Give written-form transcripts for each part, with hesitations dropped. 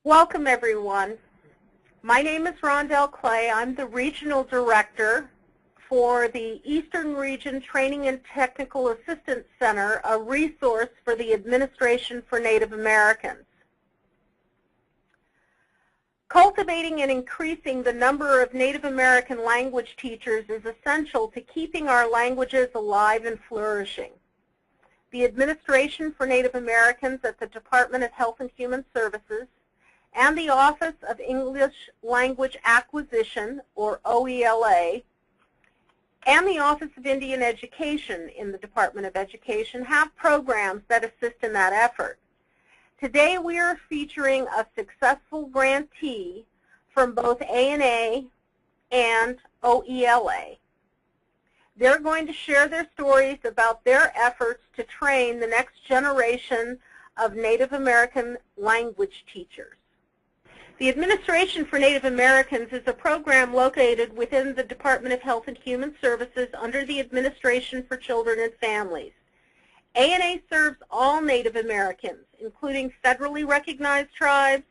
Welcome, everyone. My name is Rondell Clay. I'm the Regional Director for the Eastern Region Training and Technical Assistance Center, a resource for the Administration for Native Americans. Cultivating and increasing the number of Native American language teachers is essential to keeping our languages alive and flourishing. The Administration for Native Americans at the Department of Health and Human Services and the Office of English Language Acquisition, or OELA, and the Office of Indian Education in the Department of Education have programs that assist in that effort. Today we are featuring a successful grantee from both ANA and OELA. They're going to share their stories about their efforts to train the next generation of Native American language teachers. The Administration for Native Americans is a program located within the Department of Health and Human Services under the Administration for Children and Families. ANA serves all Native Americans, including federally recognized tribes,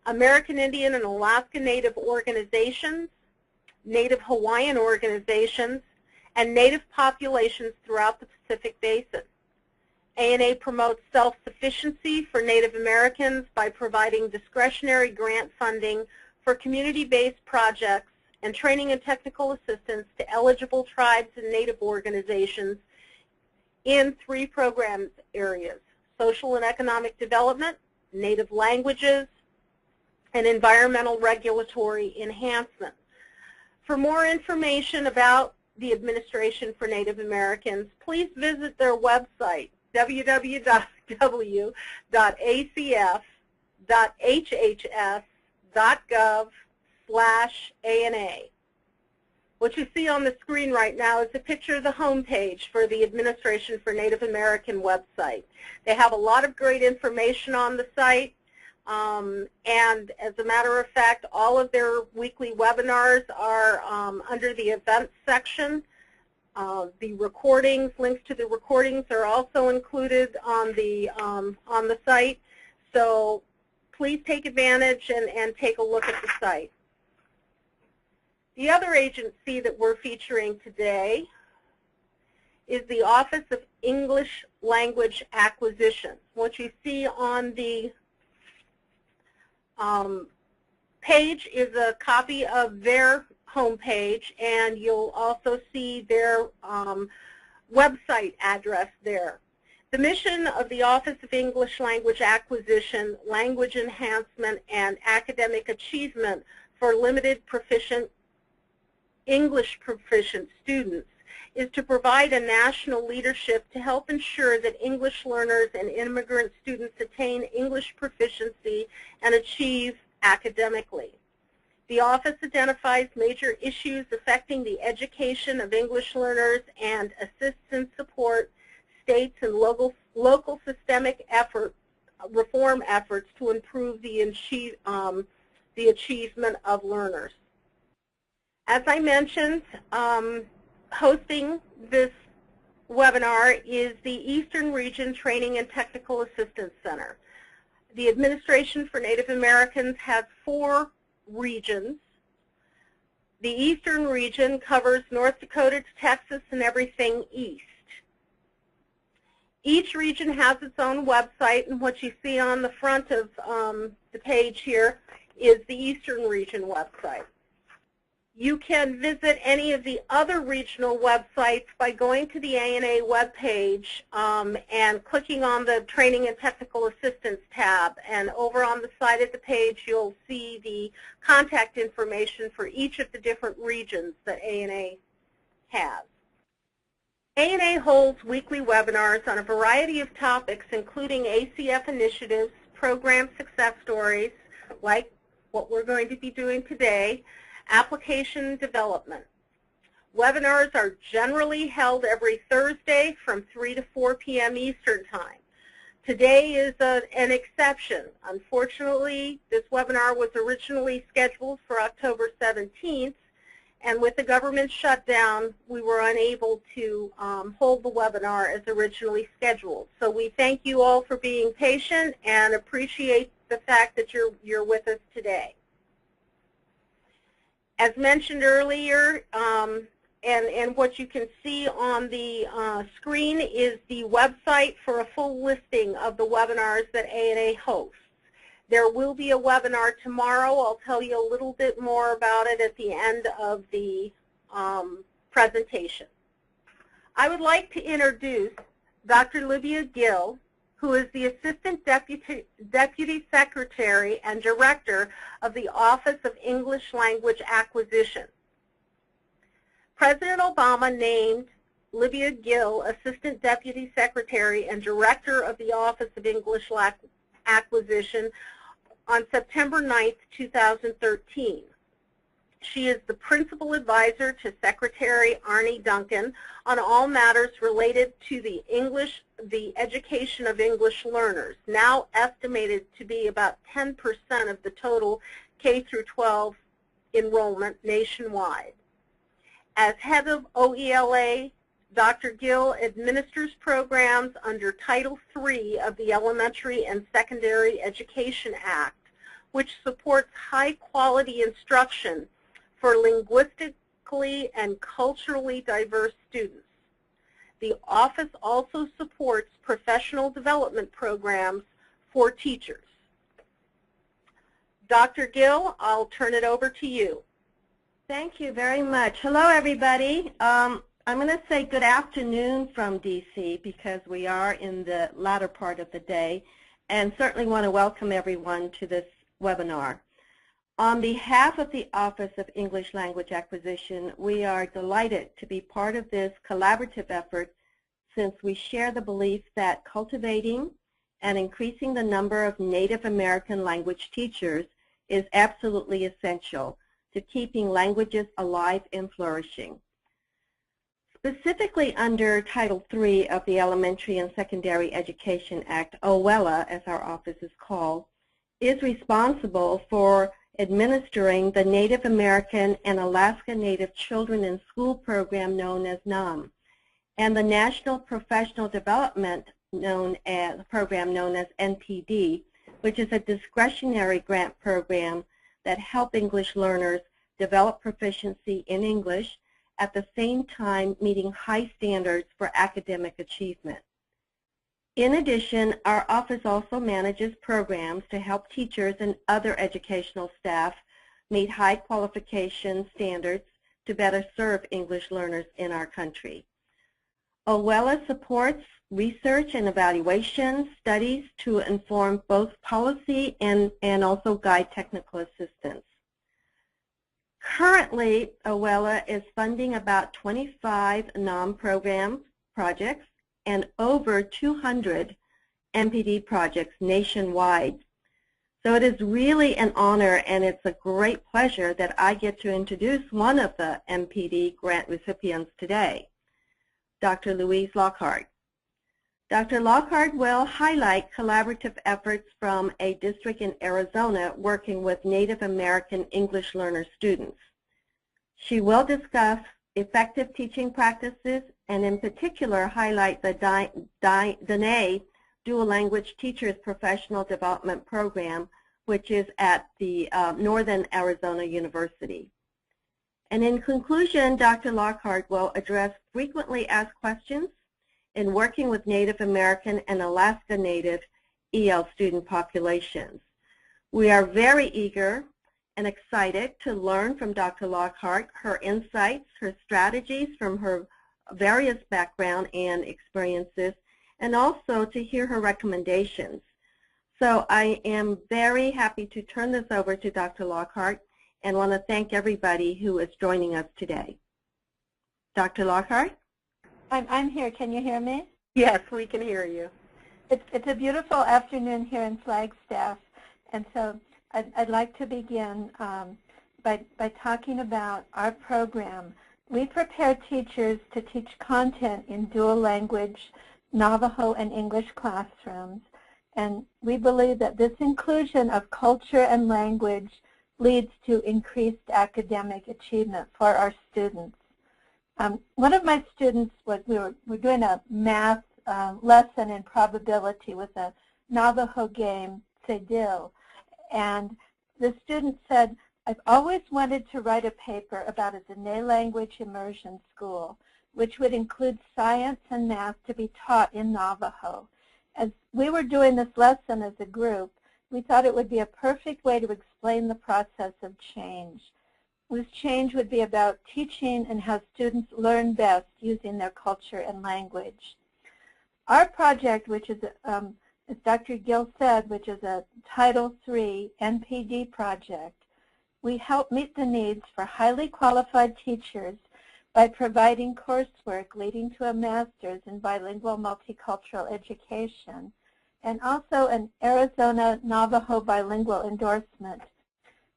American Indian and Alaska Native organizations, Native Hawaiian organizations, and Native populations throughout the Pacific Basin. ANA promotes self-sufficiency for Native Americans by providing discretionary grant funding for community-based projects and training and technical assistance to eligible tribes and Native organizations in 3 program areas: social and economic development, Native languages, and environmental regulatory enhancement. For more information about the Administration for Native Americans, please visit their website, www.acf.hhs.gov/ANA. What you see on the screen right now is a picture of the homepage for the Administration for Native American website. They have a lot of great information on the site, and as a matter of fact, all of their weekly webinars are under the events section. The recordings, links to the recordings are also included on the site, so please take advantage and take a look at the site. The other agency that we're featuring today is the Office of English Language Acquisition. What you see on the page is a copy of their homepage, and you'll also see their website address there. The mission of the Office of English Language Acquisition, Language Enhancement, and Academic Achievement for limited proficient English proficient students is to provide a national leadership to help ensure that English learners and immigrant students attain English proficiency and achieve academically. The office identifies major issues affecting the education of English learners and assists and supports states and local systemic reform efforts to improve the achievement of learners. As I mentioned, hosting this webinar is the Eastern Region Training and Technical Assistance Center. The Administration for Native Americans has 4 regions. The Eastern region covers North Dakota to Texas and everything east. Each region has its own website, and what you see on the front of the page here is the Eastern region website. You can visit any of the other regional websites by going to the ANA webpage and clicking on the Training and Technical Assistance tab. And over on the side of the page, you'll see the contact information for each of the different regions that ANA has. ANA holds weekly webinars on a variety of topics, including ACF initiatives, program success stories, like what we're going to be doing today, application development. Webinars are generally held every Thursday from 3 to 4 p.m. Eastern Time. Today is an exception. Unfortunately, this webinar was originally scheduled for October 17th, And with the government shutdown, we were unable to hold the webinar as originally scheduled. So we thank you all for being patient and appreciate the fact that you're with us today. As mentioned earlier, and what you can see on the screen is the website for a full listing of the webinars that ANA hosts. There will be a webinar tomorrow. I'll tell you a little bit more about it at the end of the presentation. I would like to introduce Dr. Livia Gill, who is the Assistant Deputy Secretary and Director of the Office of English Language Acquisition. President Obama named Livia Gill Assistant Deputy Secretary and Director of the Office of English Acquisition on September 9th, 2013. She is the principal advisor to Secretary Arne Duncan on all matters related to the education of English learners, now estimated to be about 10% of the total K-12 enrollment nationwide. As head of OELA, Dr. Gill administers programs under Title III of the Elementary and Secondary Education Act, which supports high-quality instruction for linguistically and culturally diverse students. The office also supports professional development programs for teachers. Dr. Gill, I'll turn it over to you. Thank you very much. Hello, everybody. I'm going to say good afternoon from DC because we are in the latter part of the day, and certainly want to welcome everyone to this webinar. On behalf of the Office of English Language Acquisition, we are delighted to be part of this collaborative effort since we share the belief that cultivating and increasing the number of Native American language teachers is absolutely essential to keeping languages alive and flourishing. Specifically under Title III of the Elementary and Secondary Education Act, OELA, as our office is called, is responsible for administering the Native American and Alaska Native Children in School program known as NAM, and the National Professional Development program known as NPD, which is a discretionary grant program that helps English learners develop proficiency in English at the same time meeting high standards for academic achievement. In addition, our office also manages programs to help teachers and other educational staff meet high qualification standards to better serve English learners in our country. OELA supports research and evaluation studies to inform both policy and also guide technical assistance. Currently, OELA is funding about 25 NAM projects and over 200 MPD projects nationwide. So it is really an honor, and it's a great pleasure that I get to introduce one of the MPD grant recipients today, Dr. Louise Lockhart. Dr. Lockhart will highlight collaborative efforts from a district in Arizona working with Native American English learner students. She will discuss effective teaching practices and in particular highlight the Dene Dual Language Teachers Professional Development Program, which is at the Northern Arizona University. And in conclusion, Dr. Lockhart will address frequently asked questions in working with Native American and Alaska Native EL student populations. We are very eager and excited to learn from Dr. Lockhart her insights, her strategies from her various background and experiences, and also to hear her recommendations. So I am very happy to turn this over to Dr. Lockhart and want to thank everybody who is joining us today. Dr. Lockhart? I'm here. Can you hear me? Yes, we can hear you. It's a beautiful afternoon here in Flagstaff, and so I'd like to begin by talking about our program. We prepare teachers to teach content in dual language, Navajo and English classrooms, and we believe that this inclusion of culture and language leads to increased academic achievement for our students. One of my students we were doing a math lesson in probability with a Navajo game, Sedil, and the student said, I've always wanted to write a paper about a Dene language immersion school, which would include science and math to be taught in Navajo. As we were doing this lesson as a group, we thought it would be a perfect way to explain the process of change. This change would be about teaching and how students learn best using their culture and language. Our project, which is, as Dr. Gill said, which is a Title III NPD project, we help meet the needs for highly qualified teachers by providing coursework leading to a master's in bilingual multicultural education, and also an Arizona Navajo bilingual endorsement.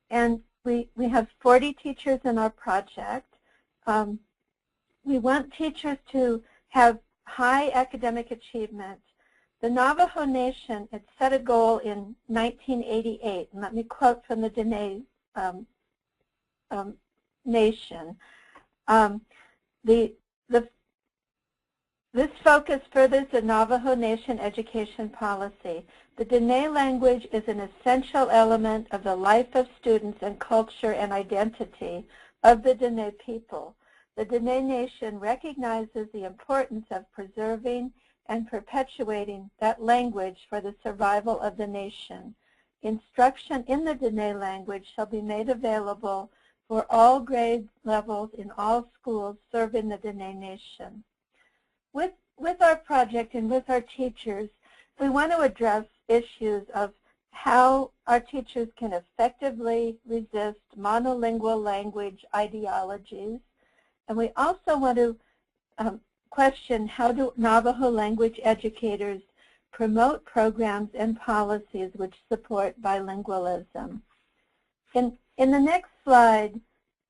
And we have 40 teachers in our project. We want teachers to have high academic achievement. The Navajo Nation had set a goal in 1988, and let me quote from the Dene Nation. This focus furthers the Navajo Nation education policy. The Dene language is an essential element of the life of students and culture and identity of the Dene people. The Dene Nation recognizes the importance of preserving and perpetuating that language for the survival of the nation. Instruction in the Dene language shall be made available for all grade levels in all schools serving the Dene Nation. With our project and with our teachers, we want to address issues of how our teachers can effectively resist monolingual language ideologies. And we also want to question how do Navajo language educators promote programs and policies which support bilingualism. In the next slide,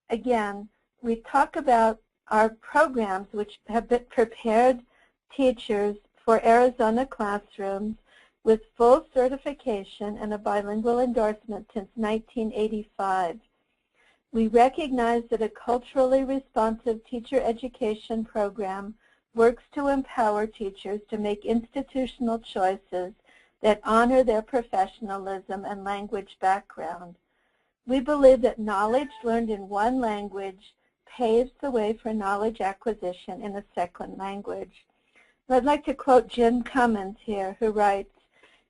again, we talk about our programs which have been prepared teachers for Arizona classrooms with full certification and a bilingual endorsement since 1985. We recognize that a culturally responsive teacher education program works to empower teachers to make institutional choices that honor their professionalism and language background. We believe that knowledge learned in one language paves the way for knowledge acquisition in a second language. I'd like to quote Jim Cummins here, who writes,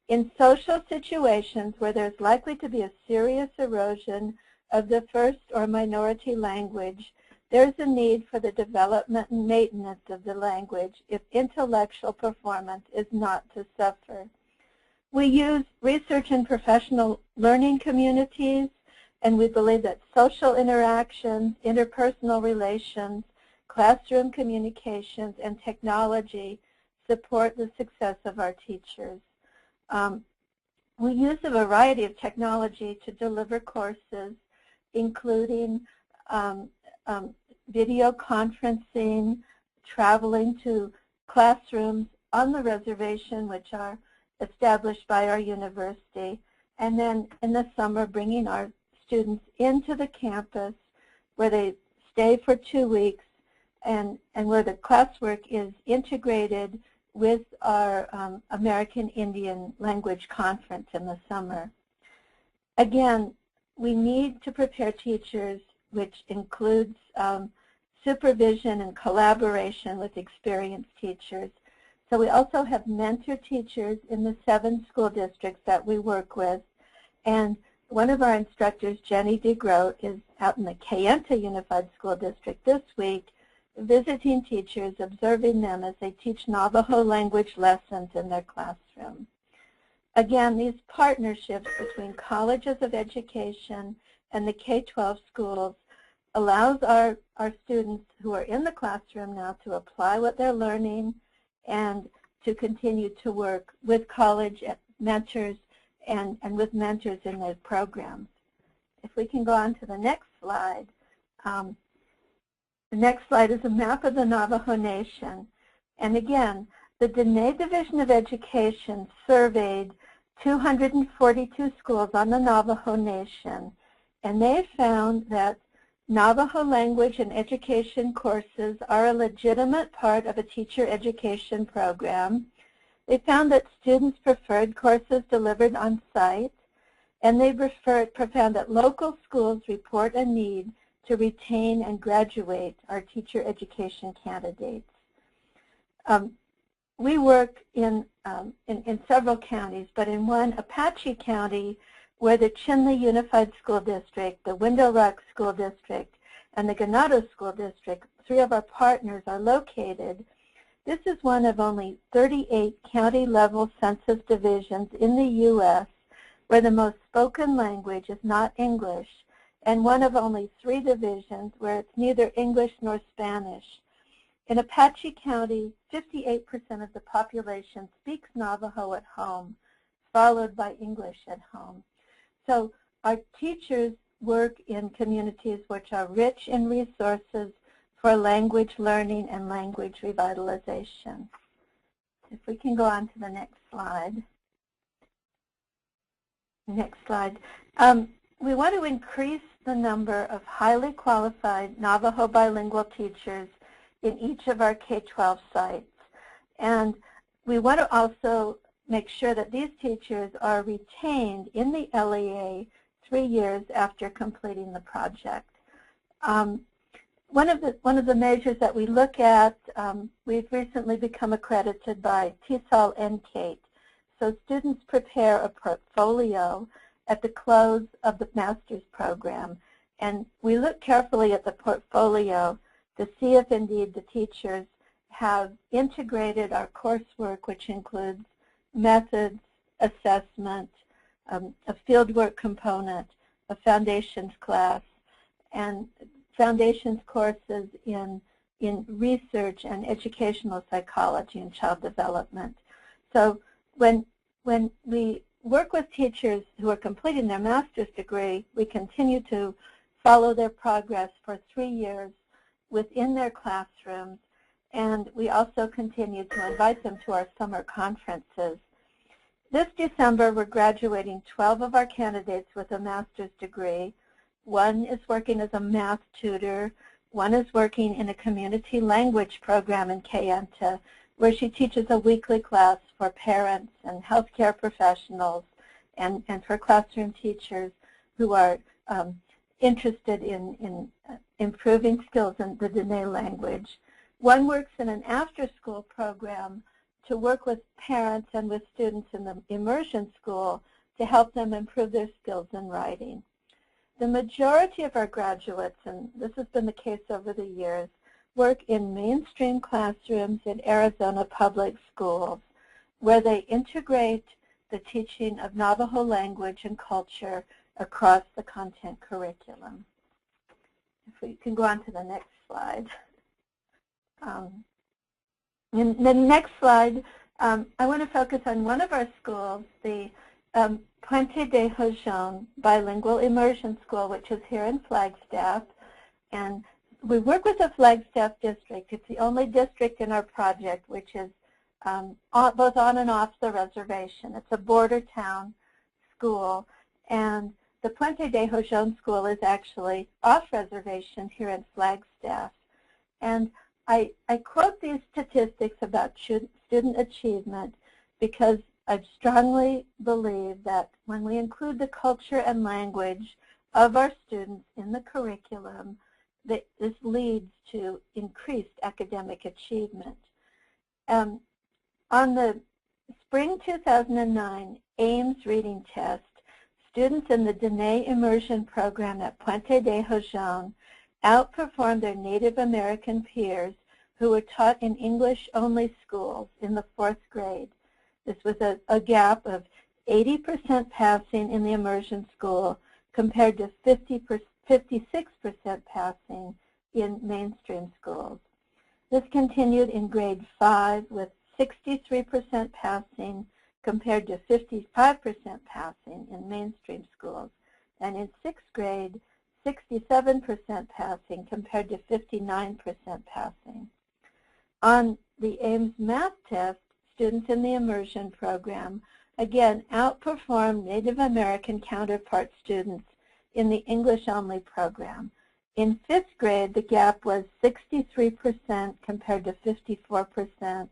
in social situations where there's likely to be a serious erosion of the first or minority language, there's a need for the development and maintenance of the language if intellectual performance is not to suffer. We use research in professional learning communities, and we believe that social interactions, interpersonal relations, classroom communications, and technology support the success of our teachers. We use a variety of technology to deliver courses, including video conferencing, traveling to classrooms on the reservation, which are established by our university, and then in the summer bringing our students into the campus where they stay for 2 weeks and where the classwork is integrated with our American Indian Language Conference in the summer. Again, we need to prepare teachers, which includes supervision and collaboration with experienced teachers. So we also have mentor teachers in the 7 school districts that we work with. And one of our instructors, Jenny DeGroat, is out in the Kayenta Unified School District this week, visiting teachers, observing them as they teach Navajo language lessons in their classroom. Again, these partnerships between colleges of education and the K-12 schools allows our students who are in the classroom now to apply what they're learning and to continue to work with college mentors and with mentors in those programs. If we can go on to the next slide. The next slide is a map of the Navajo Nation. And again, the Dene Division of Education surveyed 242 schools on the Navajo Nation, and they found that Navajo language and education courses are a legitimate part of a teacher education program. They found that students preferred courses delivered on site, and they found that local schools report a need to retain and graduate our teacher education candidates. We work in several counties, but in one, Apache County, where the Chinle Unified School District, the Window Rock School District, and the Ganado School District, three of our partners, are located. This is one of only 38 county-level census divisions in the U.S. where the most spoken language is not English, and one of only 3 divisions where it's neither English nor Spanish. In Apache County, 58% of the population speaks Navajo at home, followed by English at home. So our teachers work in communities which are rich in resources for language learning and language revitalization. If we can go on to the next slide. Next slide. We want to increase the number of highly qualified Navajo bilingual teachers in each of our K-12 sites. And we want to also make sure that these teachers are retained in the LEA 3 years after completing the project. One of the measures that we look at, we've recently become accredited by TESOL and CATE. So students prepare a portfolio at the close of the master's program, and we look carefully at the portfolio to see if indeed the teachers have integrated our coursework, which includes methods, assessment, a fieldwork component, a foundations class, and foundations courses in research and educational psychology and child development. So when we work with teachers who are completing their master's degree, we continue to follow their progress for 3 years within their classrooms, and we also continue to invite them to our summer conferences. This December, we're graduating 12 of our candidates with a master's degree. One is working as a math tutor. One is working in a community language program in Kayenta, where she teaches a weekly class for parents and healthcare professionals and for classroom teachers who are interested in improving skills in the Dene language. One works in an after-school program to work with parents and with students in the immersion school to help them improve their skills in writing. The majority of our graduates, and this has been the case over the years, work in mainstream classrooms in Arizona public schools, where they integrate the teaching of Navajo language and culture across the content curriculum. If we can go on to the next slide. In the next slide, I want to focus on one of our schools, the Puente de Hojon Bilingual Immersion School, which is here in Flagstaff. And we work with the Flagstaff district. It's the only district in our project which is both on and off the reservation. It's a border town school, and the Puente de Hojon School is actually off reservation here in Flagstaff. And I quote these statistics about student achievement because I strongly believe that when we include the culture and language of our students in the curriculum, that this leads to increased academic achievement. On the spring 2009 Ames reading test, students in the Dene Immersion Program at Puente de Hojon outperformed their Native American peers who were taught in English-only schools in the 4th grade. This was a gap of 80% passing in the immersion school compared to 56% passing in mainstream schools. This continued in grade 5 with 63% passing compared to 55% passing in mainstream schools. And in 6th grade, 67% passing compared to 59% passing. On the Ames math test, students in the immersion program again outperformed Native American counterpart students in the English-only program. In 5th grade, the gap was 63% compared to 54%.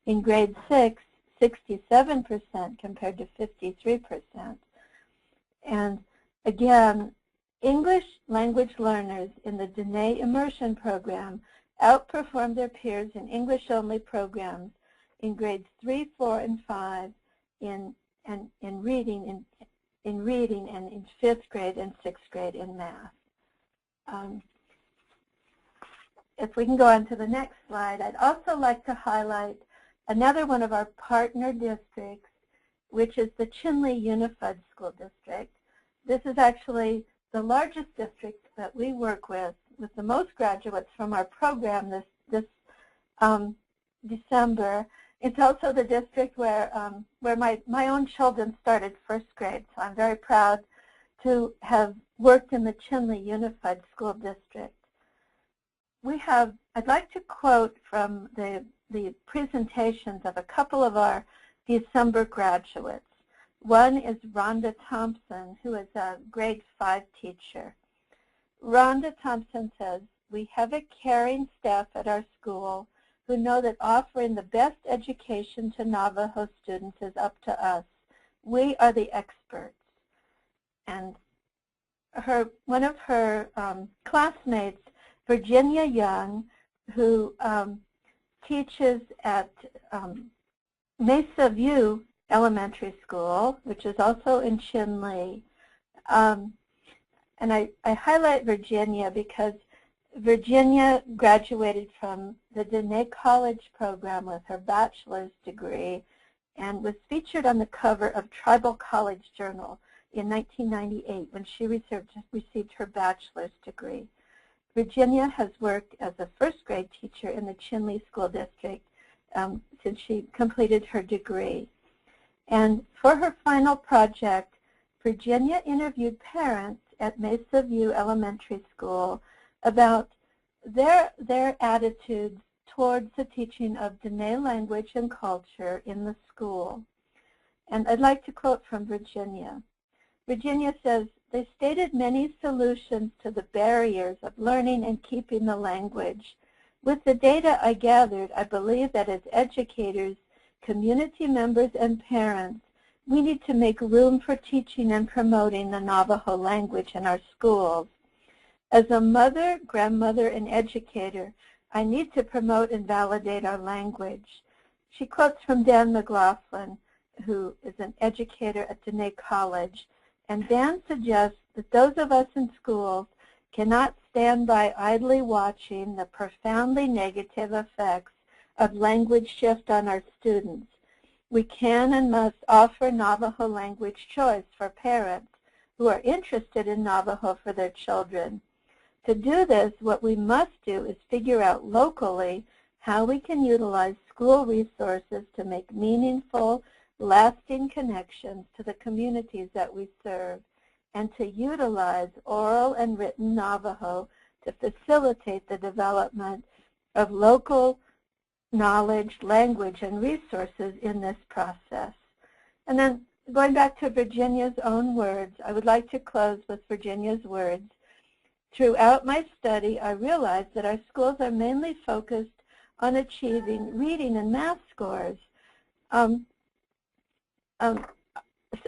In grade 6, 67% compared to 53%. And again, English language learners in the Dene Immersion Program outperformed their peers in English-only programs in grades 3, 4, and 5 in reading and in 5th grade and 6th grade in math. If we can go on to the next slide, I'd also like to highlight another one of our partner districts, which is the Chinle Unified School District. This is actually the largest district that we work with the most graduates from our program this December. It's also the district where my own children started 1st grade, so I'm very proud to have worked in the Chinle Unified School District. I'd like to quote from the presentations of a couple of our December graduates. One is Rhonda Thompson, who is a grade 5 teacher. Rhonda Thompson says, "We have a caring staff at our school who know that offering the best education to Navajo students is up to us. We are the experts." And one of her classmates, Virginia Young, who teaches at Mesa View Elementary School, which is also in Chinle. And I highlight Virginia because Virginia graduated from the Dene College program with her bachelor's degree and was featured on the cover of Tribal College Journal in 1998 when she received her bachelor's degree. Virginia has worked as a 1st grade teacher in the Chinle School District since she completed her degree. And for her final project, Virginia interviewed parents at Mesa View Elementary School about their attitudes towards the teaching of Dene language and culture in the school. And I'd like to quote from Virginia. Virginia says, "They stated many solutions to the barriers of learning and keeping the language. With the data I gathered, I believe that as educators, community members, and parents, we need to make room for teaching and promoting the Navajo language in our schools. As a mother, grandmother, and educator, I need to promote and validate our language." She quotes from Dan McLaughlin, who is an educator at Dene College. And Dan suggests that those of us in schools cannot stand by idly watching the profoundly negative effects of language shift on our students. We can and must offer Navajo language choice for parents who are interested in Navajo for their children. To do this, what we must do is figure out locally how we can utilize school resources to make meaningful, lasting connections to the communities that we serve, and to utilize oral and written Navajo to facilitate the development of local knowledge, language, and resources in this process. And then going back to Virginia's own words, I would like to close with Virginia's words. "Throughout my study, I realized that our schools are mainly focused on achieving reading and math scores.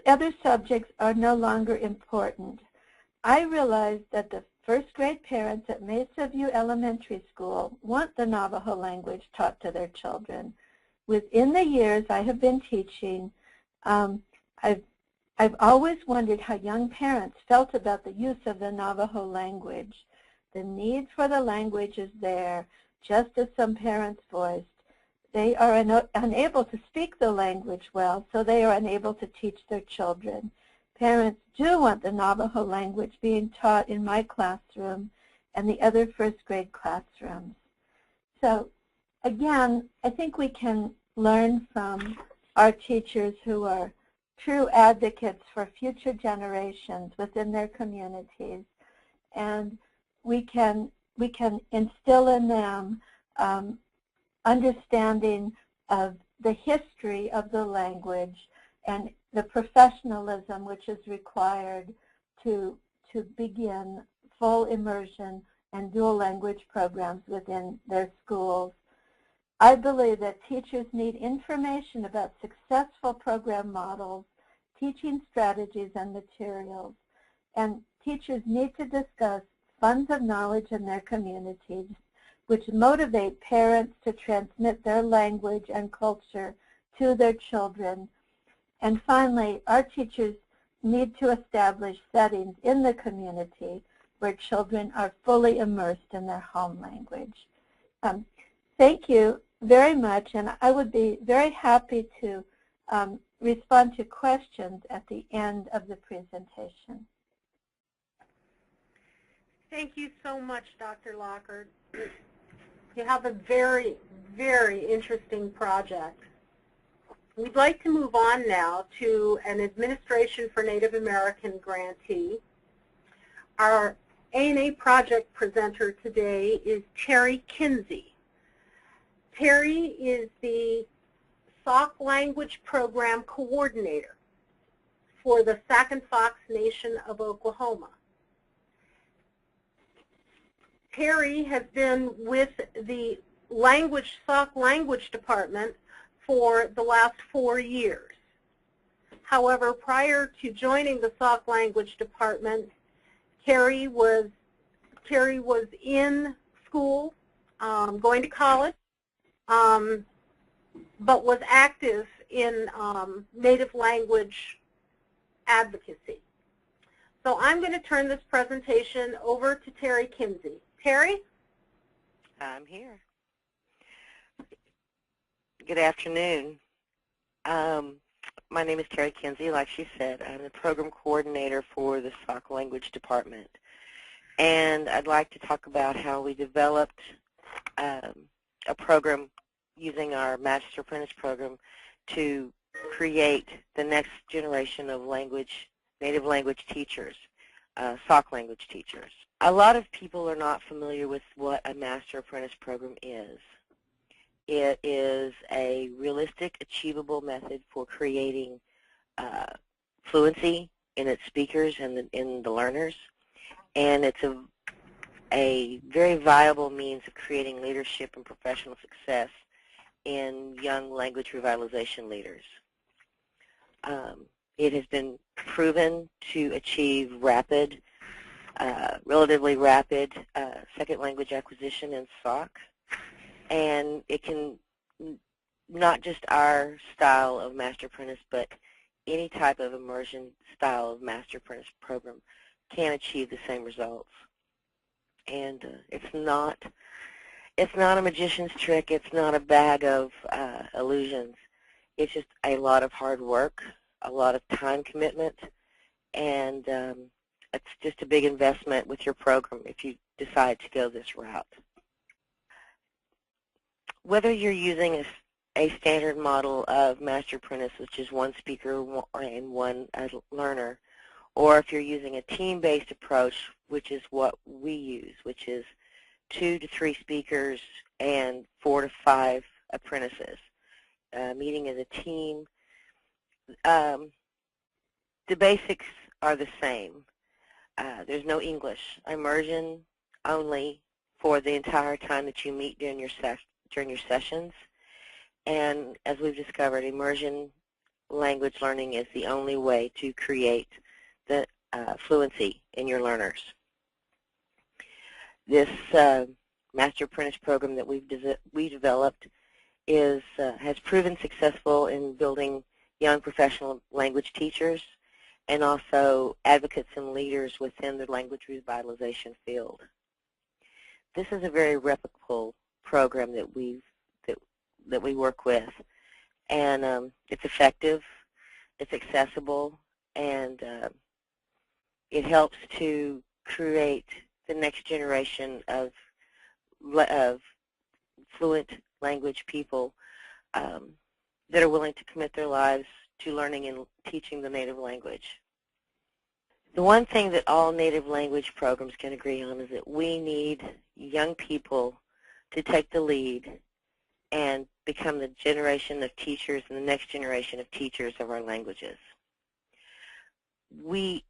Other subjects are no longer important. I realized that the 1st grade parents at Mesa View Elementary School want the Navajo language taught to their children. Within the years I have been teaching, I've always wondered how young parents felt about the use of the Navajo language. The need for the language is there, just as some parents voiced. They are unable to speak the language well, so they are unable to teach their children. Parents do want the Navajo language being taught in my classroom and the other 1st grade classrooms." So again, I think we can learn from our teachers who are true advocates for future generations within their communities, and we can instill in them understanding of the history of the language and the professionalism which is required to to begin full immersion and dual language programs within their schools. I believe that teachers need information about successful program models, teaching strategies and materials, and teachers need to discuss funds of knowledge in their communities which motivate parents to transmit their language and culture to their children. And finally, our teachers need to establish settings in the community where children are fully immersed in their home language. Thank you very much, and I would be very happy to respond to questions at the end of the presentation. Thank you so much, Dr. Lockard. You have a very, very interesting project. We'd like to move on now to an Administration for Native American grantee. Our ANA project presenter today is Terry Kinsey. Terry is the Sauk Language Program Coordinator for the Sauk and Fox Nation of Oklahoma. Terry has been with the Sauk Language Department for the last 4 years. However, prior to joining the Sauk Language Department, Terry was in school, going to college, but was active in Native language advocacy. So I'm going to turn this presentation over to Terry Kinsey. Terry? I'm here. Good afternoon. My name is Terry Kinsey. Like she said, I'm the program coordinator for the Sauk Language Department. And I'd like to talk about how we developed a program using our Master Apprentice Program to create the next generation of native language teachers, Sauk language teachers. A lot of people are not familiar with what a Master Apprentice Program is. It is a realistic, achievable method for creating fluency in its speakers and in the learners, and it's a very viable means of creating leadership and professional success in young language revitalization leaders. It has been proven to achieve relatively rapid second language acquisition in Sauk, and it can, not just our style of Master Apprentice, but any type of immersion style of Master Apprentice program can achieve the same results. And it's not a magician's trick. It's not a bag of illusions. It's just a lot of hard work, a lot of time commitment, and it's just a big investment with your program if you decide to go this route. Whether you're using a standard model of Master Apprentice, which is one speaker and one learner, or if you're using a team-based approach, which is what we use, which is 2 to 3 speakers and 4 to 5 apprentices, meeting as a team, the basics are the same. There's no English. Immersion only for the entire time that you meet during your sessions. And as we've discovered, immersion language learning is the only way to create the fluency in your learners. This Master Apprentice program that we developed has proven successful in building young professional language teachers and also advocates and leaders within the language revitalization field. This is a very replicable program that we work with, and it's effective, it's accessible, and it helps to create the next generation of fluent language people that are willing to commit their lives to learning and teaching the native language. The one thing that all native language programs can agree on is that we need young people to take the lead and become the generation of teachers and the next generation of teachers of our languages.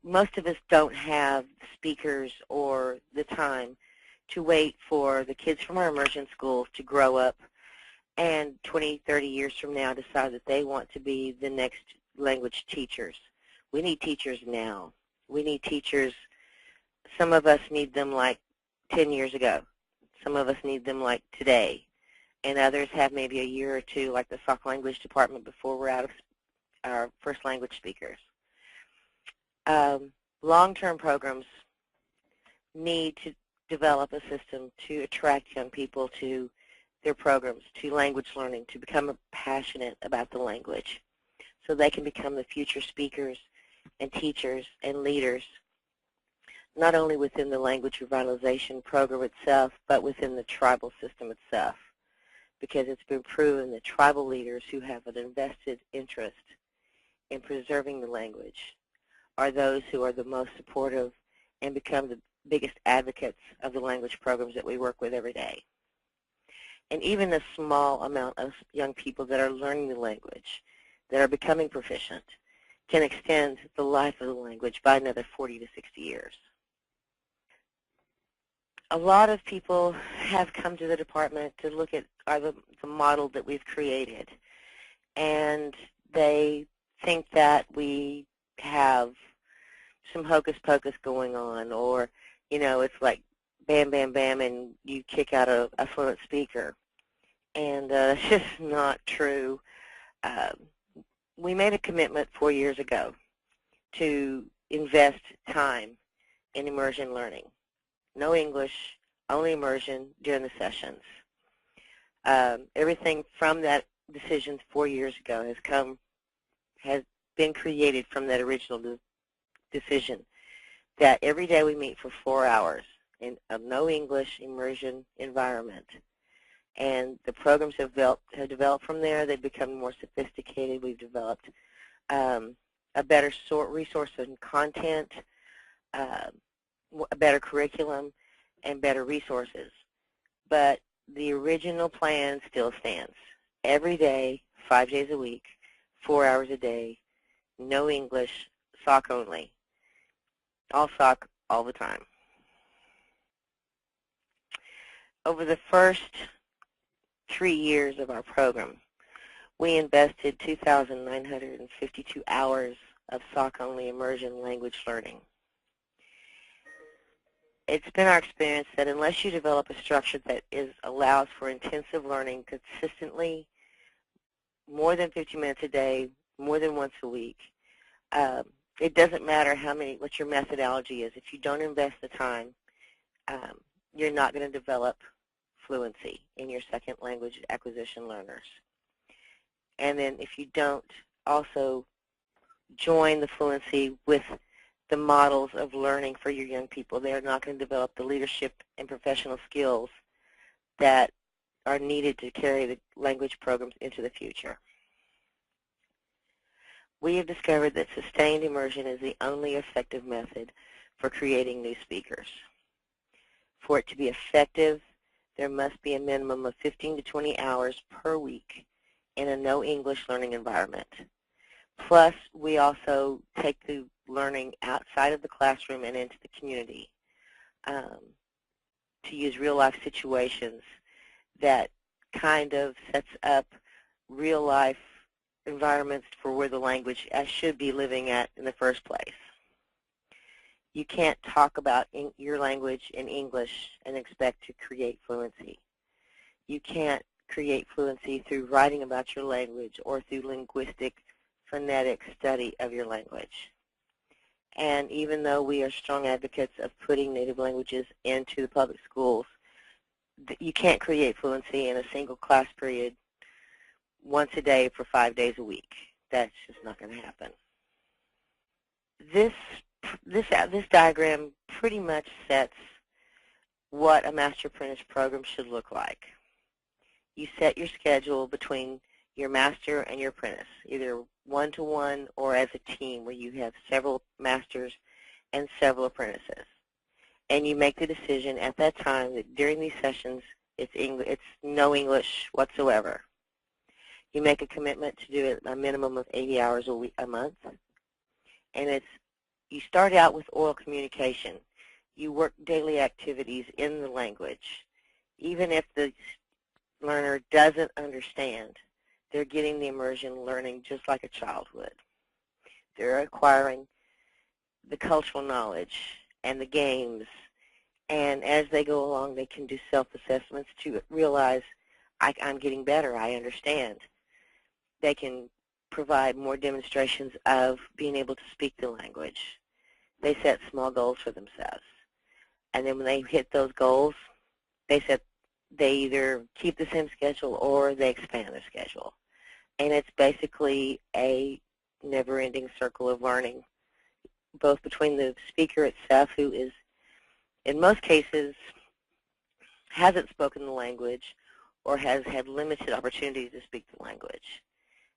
most of us don't have speakers or the time to wait for the kids from our immersion schools to grow up and 20, 30 years from now decide that they want to be the next language teachers. We need teachers now. We need teachers. Some of us need them like 10 years ago. Some of us need them like today. And others have maybe a year or two, like the Sauk Language Department, before we're out of our first language speakers. Long-term programs need to develop a system to attract young people to their programs, to language learning, to become passionate about the language so they can become the future speakers and teachers and leaders, not only within the language revitalization program itself, but within the tribal system itself, because it's been proven that tribal leaders who have an invested interest in preserving the language are those who are the most supportive and become the biggest advocates of the language programs that we work with every day. And even a small amount of young people that are learning the language, that are becoming proficient, can extend the life of the language by another 40 to 60 years. A lot of people have come to the department to look at the model that we've created, and they think that we have some hocus pocus going on, or, you know, it's like bam, bam, bam, and you kick out a fluent speaker. And that's just not true. We made a commitment 4 years ago to invest time in immersion learning. No English, only immersion during the sessions. Everything from that decision 4 years ago has been created from that original decision that every day we meet for 4 hours in a no English immersion environment. And the programs have developed from there. They've become more sophisticated. We've developed a better resource and content, a better curriculum, and better resources. But the original plan still stands. Every day, 5 days a week, 4 hours a day, no English, Sauk only. All Sauk, all the time. Over the first 3 years of our program, we invested 2,952 hours of Sauk-only immersion language learning. It's been our experience that unless you develop a structure that allows for intensive learning consistently, more than 50 minutes a day, more than once a week, it doesn't matter what your methodology is. If you don't invest the time, you're not going to develop fluency in your second language acquisition learners. And then if you don't also join the fluency with the models of learning for your young people, they are not going to develop the leadership and professional skills that are needed to carry the language programs into the future. We have discovered that sustained immersion is the only effective method for creating new speakers. For it to be effective, there must be a minimum of 15 to 20 hours per week in a no English learning environment. Plus, we also take the learning outside of the classroom and into the community to use real-life situations that kind of sets up real-life environments for where the language should be living at in the first place. You can't talk about your language in English and expect to create fluency. You can't create fluency through writing about your language or through linguistic, phonetic study of your language. And even though we are strong advocates of putting native languages into the public schools, you can't create fluency in a single class period once a day for 5 days a week. That's just not going to happen. This diagram pretty much sets what a Master Apprentice program should look like. You set your schedule between your master and your apprentice, either one-to-one or as a team where you have several masters and several apprentices. And you make the decision at that time that during these sessions it's no English whatsoever. You make a commitment to do it a minimum of 80 hours a month, and it's you start out with oral communication. You work daily activities in the language. Even if the learner doesn't understand, they're getting the immersion learning just like a child would. They're acquiring the cultural knowledge and the games, and as they go along, they can do self-assessments to realize, I'm getting better, I understand. They can provide more demonstrations of being able to speak the language. They set small goals for themselves. And then when they hit those goals, they either keep the same schedule or they expand their schedule. And it's basically a never-ending circle of learning, both between the speaker itself, who is, in most cases, hasn't spoken the language or has had limited opportunities to speak the language.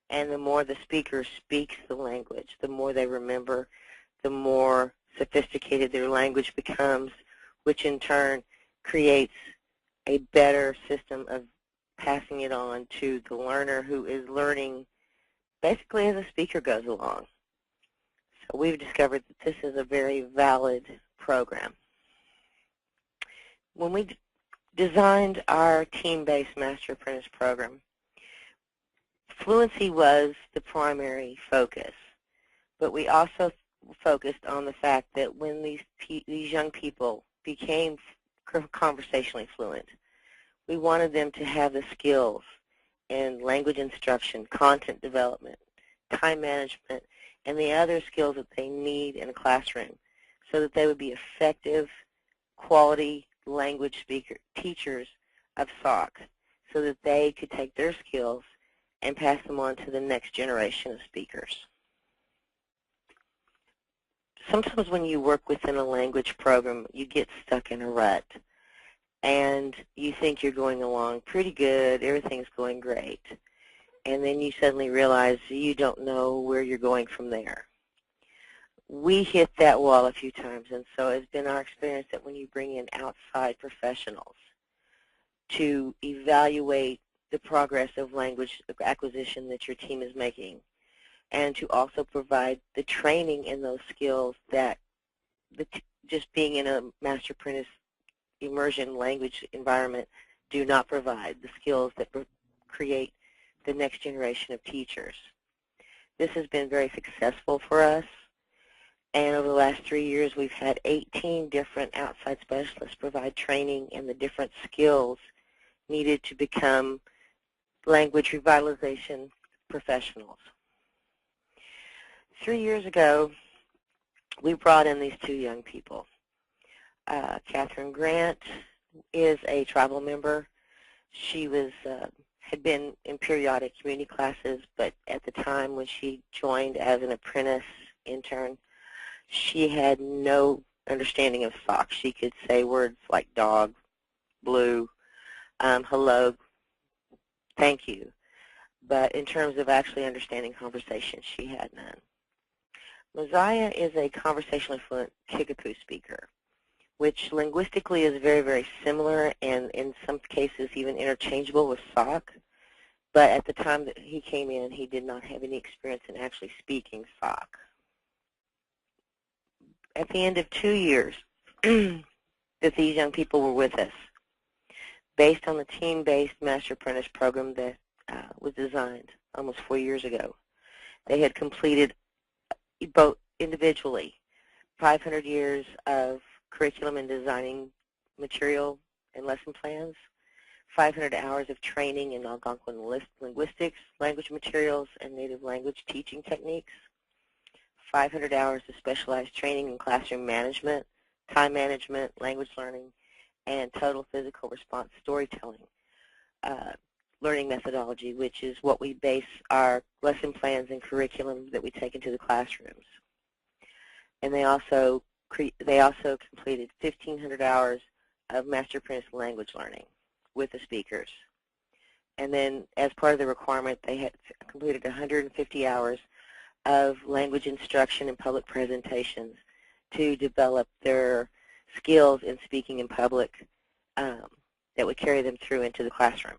And the more the speaker speaks the language, the more they remember, the more sophisticated their language becomes, which in turn creates a better system of passing it on to the learner, who is learning basically as the speaker goes along. So we've discovered that this is a very valid program. When we designed our team-based Master Apprentice program, fluency was the primary focus, but we also focused on the fact that when these young people became conversationally fluent, we wanted them to have the skills in language instruction, content development, time management, and the other skills that they need in a classroom so that they would be effective, quality language teachers of Sauk, so that they could take their skills and pass them on to the next generation of speakers. Sometimes when you work within a language program, you get stuck in a rut, and you think you're going along pretty good, everything's going great, and then you suddenly realize you don't know where you're going from there. We hit that wall a few times, and so it's been our experience that when you bring in outside professionals to evaluate the progress of language acquisition that your team is making, and to also provide the training in those skills that just being in a Master Apprentice immersion language environment do not provide, the skills that create the next generation of teachers. This has been very successful for us, and over the last 3 years we've had 18 different outside specialists provide training in the different skills needed to become language revitalization professionals. 3 years ago, we brought in these two young people. Catherine Grant is a tribal member. She had been in periodic community classes, but at the time when she joined as an apprentice intern, she had no understanding of Sauk. She could say words like dog, blue, hello, thank you. But in terms of actually understanding conversation, she had none. Mosiah is a conversationally fluent Kickapoo speaker, which linguistically is very, very similar and in some cases even interchangeable with Sauk. But at the time that he came in, he did not have any experience in actually speaking Sauk. At the end of 2 years that these young people were with us, based on the team-based Master Apprentice program that was designed almost 4 years ago, they had completed both individually 500 years of curriculum and designing material and lesson plans, 500 hours of training in Algonquin linguistics, language materials, and native language teaching techniques, 500 hours of specialized training in classroom management, time management, language learning, and total physical response storytelling learning methodology, which is what we base our lesson plans and curriculum that we take into the classrooms. And they also completed 1,500 hours of Master Apprentice language learning with the speakers. And then as part of the requirement, they had completed 150 hours of language instruction and public presentations to develop their skills in speaking in public that would carry them through into the classroom.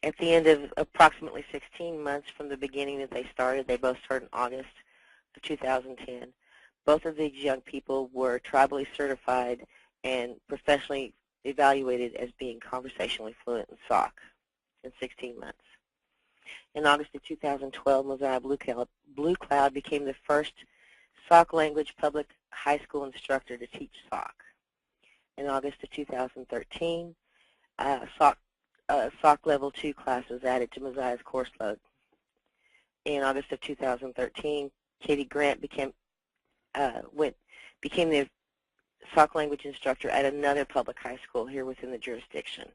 At the end of approximately 16 months from the beginning that they both started in August of 2010, Both of these young people were tribally certified and professionally evaluated as being conversationally fluent in Sauk in 16 months. In August of 2012, Mosiah Blue Cloud became the first Sauk language public high school instructor to teach Sauk. In August of 2013, Sauk Level 2 class was added to Mosiah's course load. In August of 2013, Katie Grant became the Sauk language instructor at another public high school here within the jurisdiction.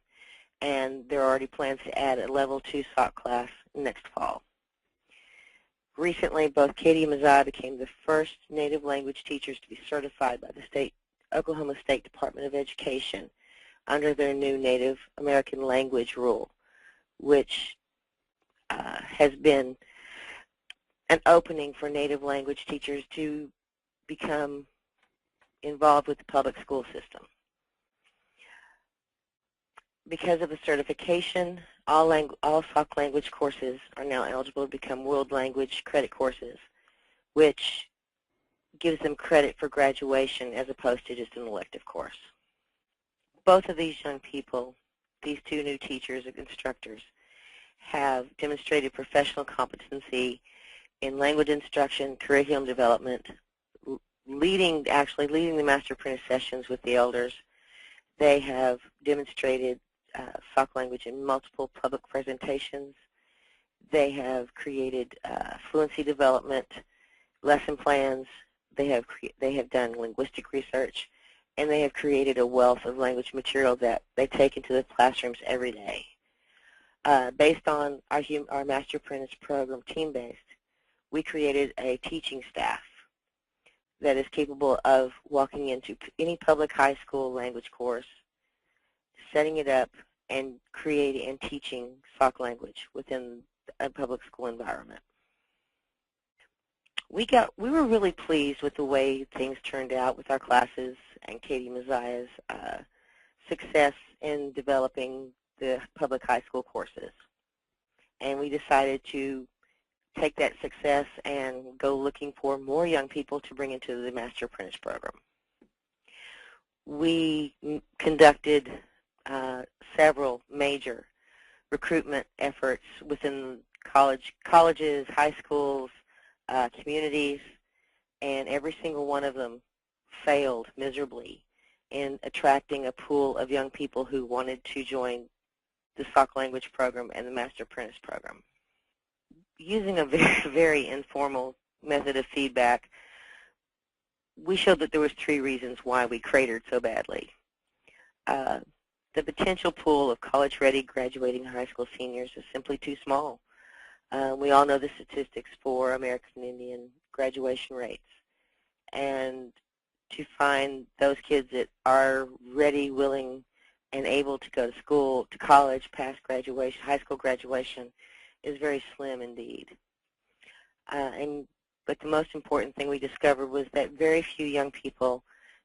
And there are already plans to add a Level 2 Sauk class next fall. Recently, both Katie and Mosiah became the first native language teachers to be certified by the Oklahoma State Department of Education under their new Native American language rule, which has been an opening for native language teachers to become involved with the public school system. Because of the certification, all Sauk language courses are now eligible to become world language credit courses, which gives them credit for graduation as opposed to just an elective course. Both of these young people, these two new teachers and instructors, have demonstrated professional competency in language instruction, curriculum development, actually leading the Master Apprentice sessions with the elders. They have demonstrated Sauk language in multiple public presentations. They have created fluency development, lesson plans. They have done linguistic research, and they have created a wealth of language material that they take into the classrooms every day. Based on our Master Apprentice Program team-based, we created a teaching staff that is capable of walking into any public high school language course, setting it up, and creating and teaching Sauk language within a public school environment. We were really pleased with the way things turned out with our classes and Katie Mosiah's success in developing the public high school courses. And we decided to take that success and go looking for more young people to bring into the Master Apprentice Program. We conducted several major recruitment efforts within colleges, high schools, communities, and every single one of them failed miserably in attracting a pool of young people who wanted to join the Sauk Language Program and the Master Apprentice Program. Using a very, very informal method of feedback, we showed that there was 3 reasons why we cratered so badly. The potential pool of college-ready graduating high school seniors is simply too small. We all know the statistics for American Indian graduation rates. And to find those kids that are ready, willing, and able to go to school, to college, past graduation, high school graduation, is very slim indeed. But the most important thing we discovered was that very few young people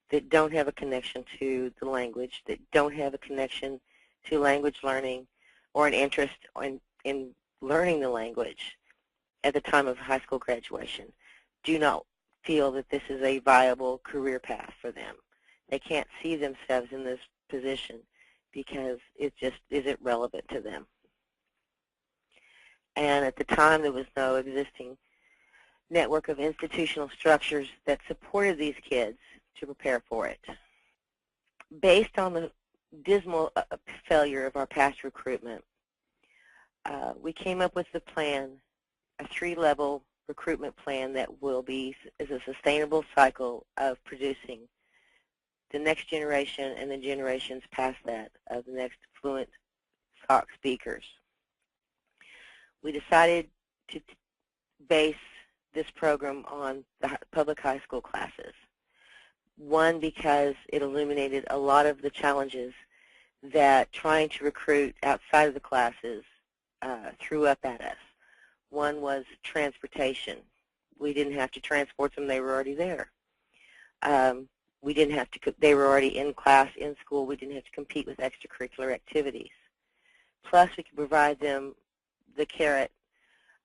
that don't have a connection to the language, that don't have a connection to language learning or an interest in learning the language at the time of high school graduation, do not feel that this is a viable career path for them. They can't see themselves in this position because it just isn't relevant to them. And at the time, there was no existing network of institutional structures that supported these kids to prepare for it. Based on the dismal failure of our past recruitment, we came up with the plan, a 3-level recruitment plan that is a sustainable cycle of producing the next generation and the generations past that of the next fluent Sauk speakers. We decided to base this program on the public high school classes. One, because it illuminated a lot of the challenges that trying to recruit outside of the classes threw up at us. One was transportation. We didn't have to transport them, they were already there. We didn't have to, they were already in class, in school, we didn't have to compete with extracurricular activities. Plus, we could provide them the carrot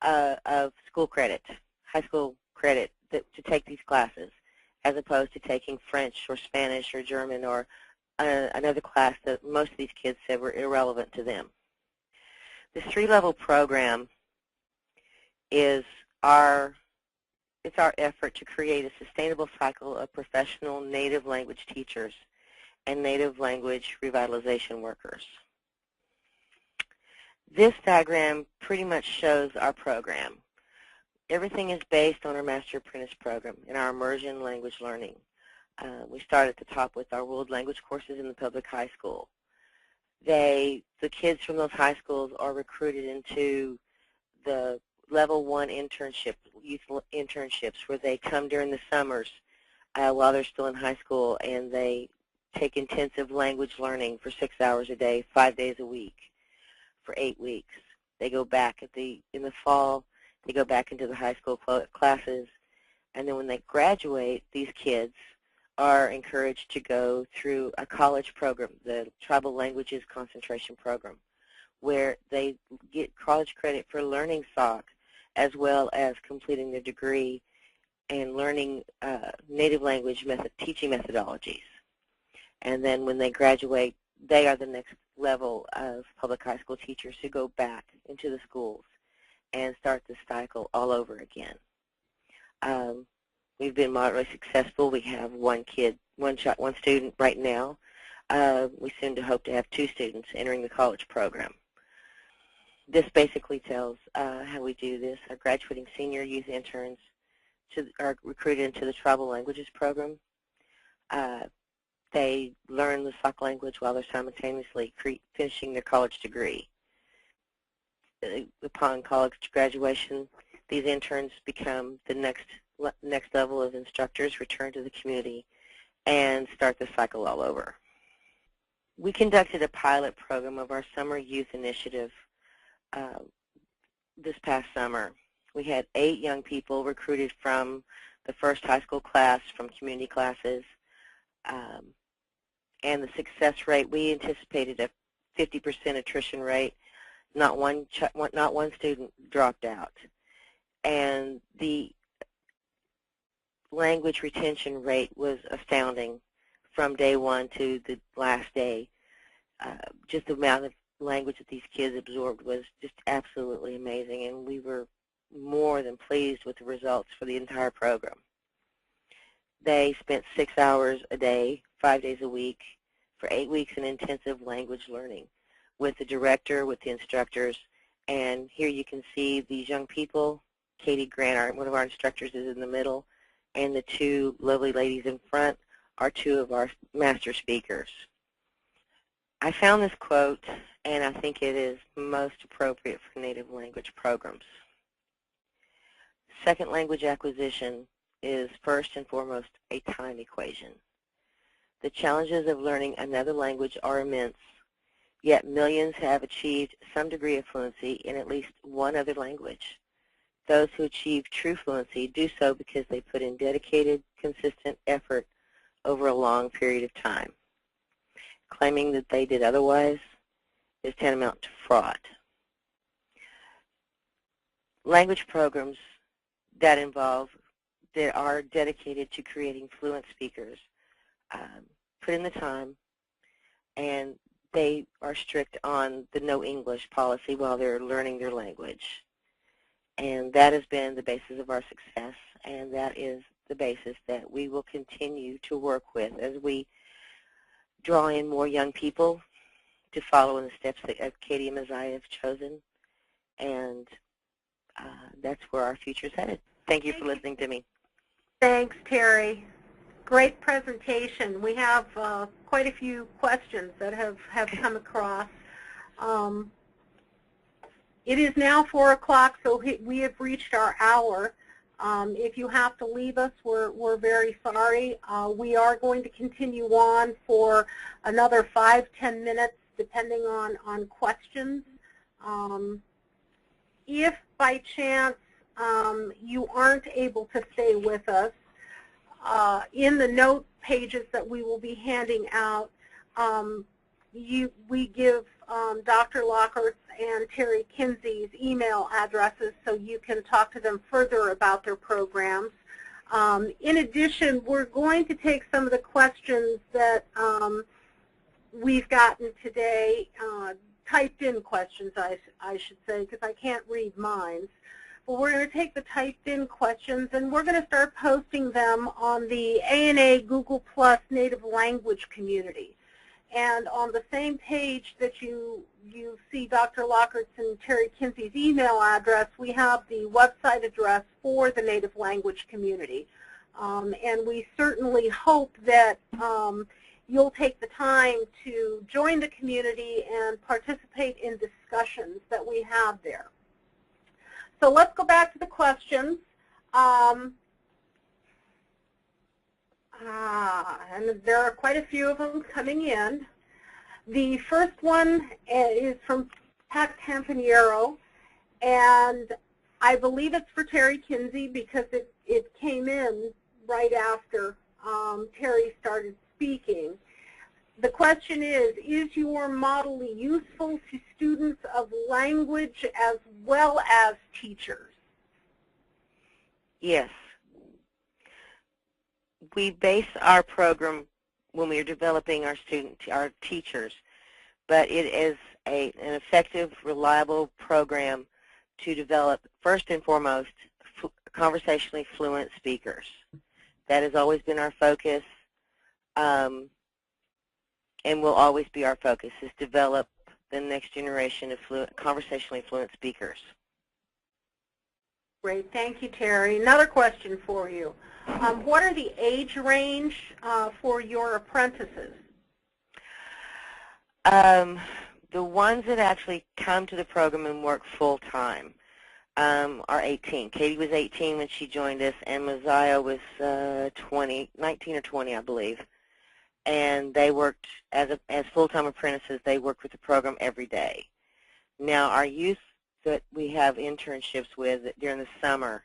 of school credit, high school credit to take these classes. as opposed to taking French or Spanish or German or another class that most of these kids said were irrelevant to them. This 3-level program is our effort to create a sustainable cycle of professional native language teachers and native language revitalization workers. This diagram pretty much shows our program. Everything is based on our Master Apprentice Program and our Immersion Language Learning. We start at the top with our world language courses in the public high school. The kids from those high schools are recruited into the level 1 internship, youth internships, where they come during the summers while they're still in high school, and they take intensive language learning for 6 hours a day, 5 days a week, for 8 weeks. They go back in the fall. They go back into the high school classes, and then when they graduate, these kids are encouraged to go through a college program, the Tribal Languages Concentration Program, where they get college credit for learning Sauk, as well as completing their degree and learning native language teaching methodologies. And then when they graduate, they are the next level of public high school teachers who go back into the schools and start the cycle all over again. We've been moderately successful. We have one student right now. We soon hope to have 2 students entering the college program. This basically tells how we do this. Our graduating senior youth interns are recruited into the Tribal Languages Program. They learn the Sauk language while they're simultaneously finishing their college degree. Upon college graduation, these interns become the next level of instructors, return to the community, and start the cycle all over. We conducted a pilot program of our Summer Youth Initiative this past summer. We had 8 young people recruited from the first high school class, from community classes, and the success rate, we anticipated a 50% attrition rate. Not one student dropped out. And the language retention rate was astounding from day 1 to the last day. Just the amount of language that these kids absorbed was just absolutely amazing, and we were more than pleased with the results for the entire program. They spent 6 hours a day, 5 days a week, for 8 weeks in intensive language learning with the director, with the instructors, and here you can see these young people. Katie Grant, one of our instructors, is in the middle, and the 2 lovely ladies in front are 2 of our master speakers. I found this quote, and I think it is most appropriate for native language programs. Second language acquisition is first and foremost a time equation. The challenges of learning another language are immense, yet millions have achieved some degree of fluency in at least one other language. Those who achieve true fluency do so because they put in dedicated, consistent effort over a long period of time. Claiming that they did otherwise is tantamount to fraud. Language programs that are dedicated to creating fluent speakers put in the time, and they are strict on the no English policy while they're learning their language. And that has been the basis of our success, and that is the basis that we will continue to work with as we draw in more young people to follow in the steps that Katie and Messiah have chosen, and that's where our future is headed. Thank you for listening to me. Thanks, Terry. Great presentation. We have quite a few questions that have come across. It is now 4 o'clock, so we have reached our hour. If you have to leave us, we're very sorry. We are going to continue on for another 5-10 minutes, depending on questions. If by chance you aren't able to stay with us, in the note pages that we will be handing out, we give Dr. Lockhart and Terry Kinsey's email addresses so you can talk to them further about their programs. In addition, we're going to take some of the questions that we've gotten today, typed in questions, I should say, because I can't read mine. But we're going to take the typed in questions and we're going to start posting them on the ANA Google Plus Native Language community. And on the same page that you see Dr. Lockhart's and Terry Kinsey's email address, we have the website address for the Native Language community. And we certainly hope that you'll take the time to join the community and participate in discussions that we have there. So let's go back to the questions. And there are quite a few of them coming in. The first one is from Pat Campaniero, and I believe it's for Terry Kinsey because it came in right after Terry started speaking. The question is your model useful to students of language as well as teachers? Yes. We base our program when we are developing our teachers, but it is an effective, reliable program to develop, first and foremost, conversationally fluent speakers. That has always been our focus, and will always be our focus, is develop the next generation of conversationally fluent speakers. Great. Thank you, Terry. Another question for you. What are the age range for your apprentices? The ones that actually come to the program and work full-time are 18. Katie was 18 when she joined us, and Mosiah was 19 or 20, I believe. And they worked as full-time apprentices. They worked with the program every day. Now, our youth that we have internships with during the summer,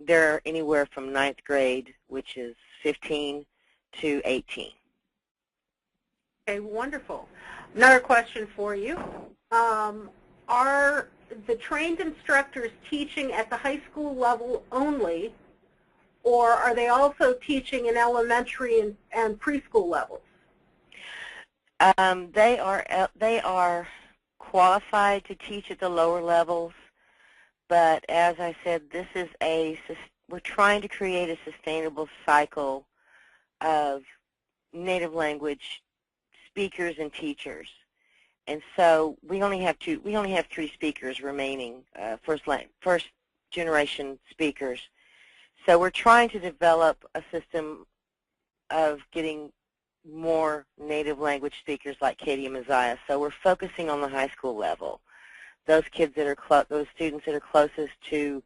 they're anywhere from 9th grade, which is 15, to 18. Okay, wonderful. Another question for you. Are the trained instructors teaching at the high school level only, or are they also teaching in elementary and preschool levels? They are qualified to teach at the lower levels, but as I said, we're trying to create a sustainable cycle of native language speakers and teachers, and so we only have 3 speakers remaining, first generation speakers. So we're trying to develop a system of getting more native language speakers like Katie and Mosiah. So we're focusing on the high school level. Those kids that are those students that are closest to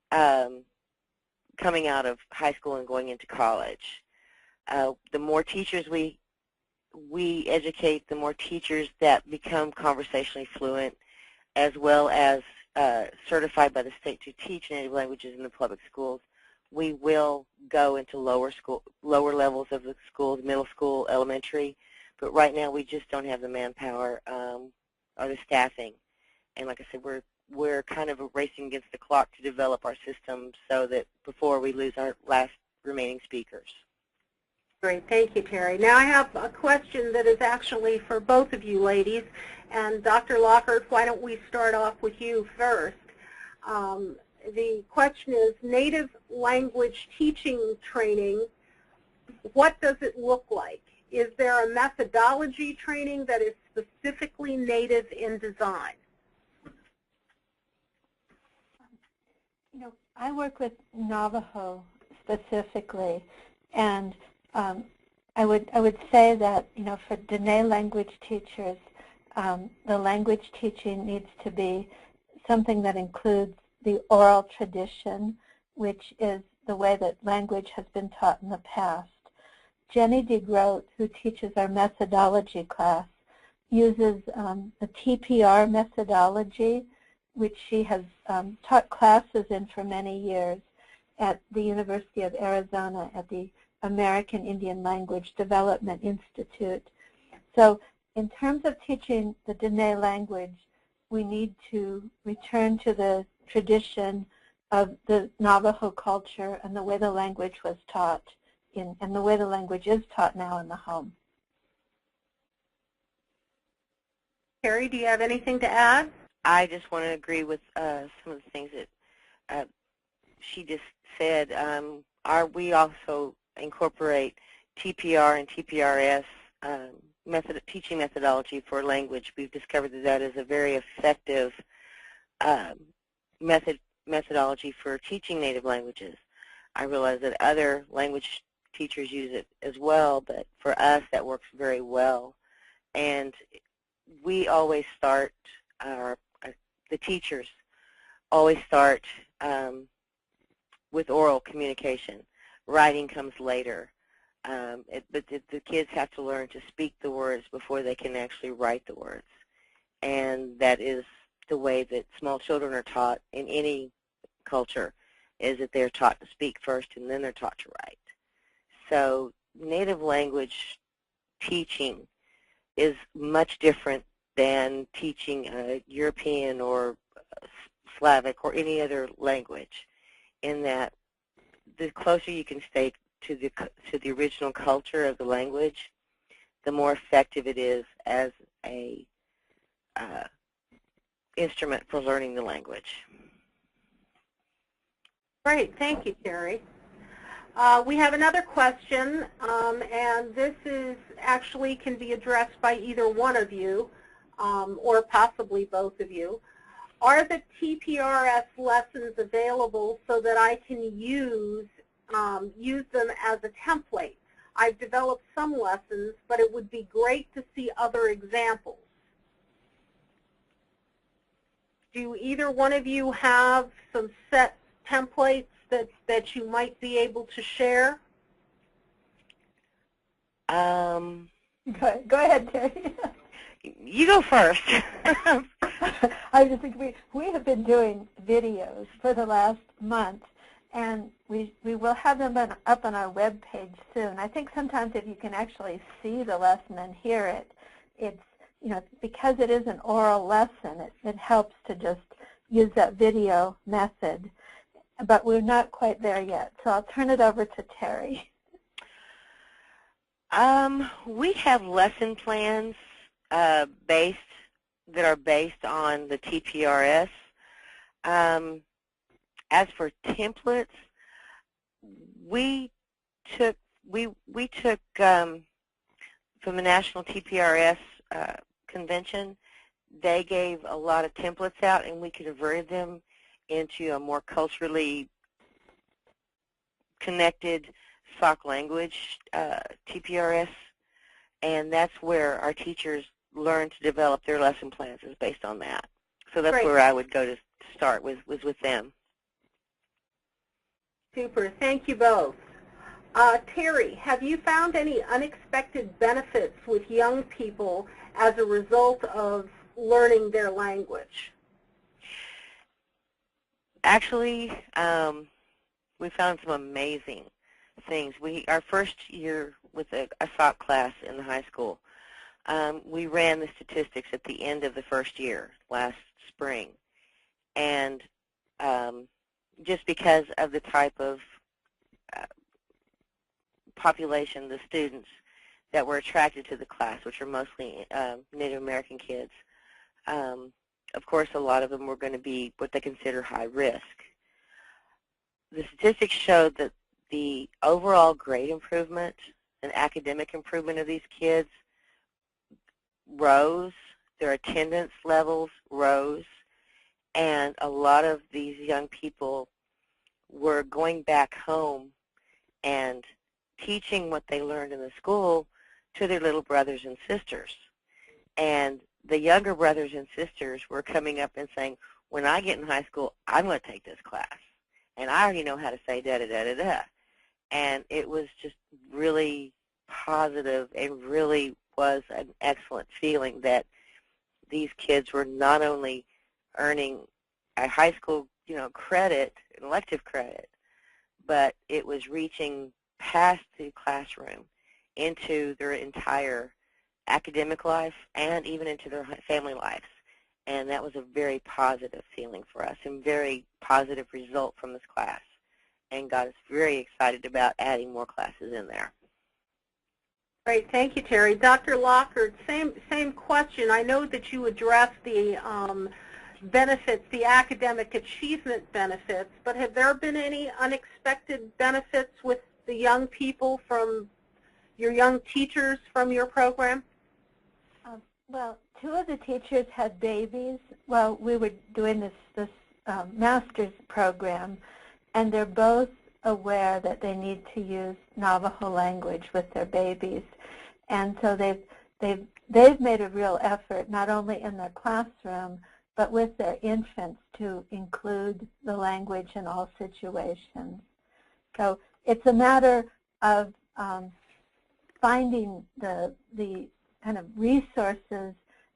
coming out of high school and going into college. The more teachers we educate, the more teachers that become conversationally fluent, as well as certified by the state to teach native languages in the public schools, we will go into lower levels of the schools, middle school, elementary, but right now we just don't have the manpower or the staffing. And like I said, we're kind of racing against the clock to develop our system so that before we lose our last remaining speakers. Great. Thank you, Terry. Now I have a question that is actually for both of you ladies. And Dr. Lockhart, why don't we start off with you first? The question is, native language teaching training, what does it look like? Is there a methodology training that is specifically native in design? You know, I work with Navajo specifically, and I would say that, you know, for Dene language teachers, the language teaching needs to be something that includes the oral tradition, which is the way that language has been taught in the past. Jenny DeGroat, who teaches our methodology class, uses the TPR methodology, which she has taught classes in for many years at the University of Arizona at the American Indian Language Development Institute. So in terms of teaching the Dene language, we need to return to the tradition of the Navajo culture and the way the language was taught and the way the language is taught now in the home. Carrie, do you have anything to add? I just want to agree with some of the things that she just said. We also incorporate TPR and TPRS teaching methodology for language. We've discovered that that is a very effective methodology for teaching native languages. I realize that other language teachers use it as well, but for us that works very well. And we always start, the teachers always start with oral communication. Writing comes later. But the kids have to learn to speak the words before they can actually write the words. And that is the way that small children are taught in any culture, is that they're taught to speak first and then they're taught to write. So native language teaching is much different than teaching a European or Slavic or any other language, in that the closer you can stay to the original culture of the language, the more effective it is as a instrument for learning the language. Great, thank you, Carrie. We have another question, and this is actually can be addressed by either one of you or possibly both of you. Are the TPRS lessons available so that I can use them as a template? I've developed some lessons, but it would be great to see other examples. Do either one of you have some set templates that you might be able to share? Go ahead, Terry. You go first. I was just thinking, we have been doing videos for the last month, and we will have them up on our web page soon. I think sometimes if you can actually see the lesson and hear it, it's, because it is an oral lesson, it helps to just use that video method. But we're not quite there yet, so I'll turn it over to Terry. We have lesson plans that are based on the TPRS. As for templates, we took from the National TPRS Convention, they gave a lot of templates out, and we converted them into a more culturally connected Sauk Language TPRS, and that's where our teachers learn to develop their lesson plans, is based on that. So that's Great. where I would go to start was with them. Super. Thank you both. Terry, have you found any unexpected benefits with young people as a result of learning their language? Actually, we found some amazing things. Our first year with a Sauk class in the high school, we ran the statistics at the end of the first year last spring, and just because of the type of population, the students that were attracted to the class, which are mostly Native American kids, of course a lot of them were going to be what they consider high risk. The statistics showed that the overall grade improvement and academic improvement of these kids rose, their attendance levels rose, and a lot of these young people were going back home and teaching what they learned in the school to their little brothers and sisters. And the younger brothers and sisters were coming up and saying, when I get in high school, I'm going to take this class. And I already know how to say da-da-da-da-da. And it was just really positive and really was an excellent feeling that these kids were not only earning a high school, credit, elective credit, but it was reaching past the classroom into their entire academic life and even into their family lives. And that was a very positive feeling for us and very positive result from this class, and got us very excited about adding more classes in there. Great, thank you, Terry. Dr. Lockhart, same question. I know that you addressed the benefits, the academic achievement benefits, but have there been any unexpected benefits with the young people from your young teachers from your program? Well, two of the teachers had babies while we were doing this master's program, and they're both aware that they need to use Navajo language with their babies, and so they've made a real effort, not only in their classroom but with their infants, to include the language in all situations. So it's a matter of finding the kind of resources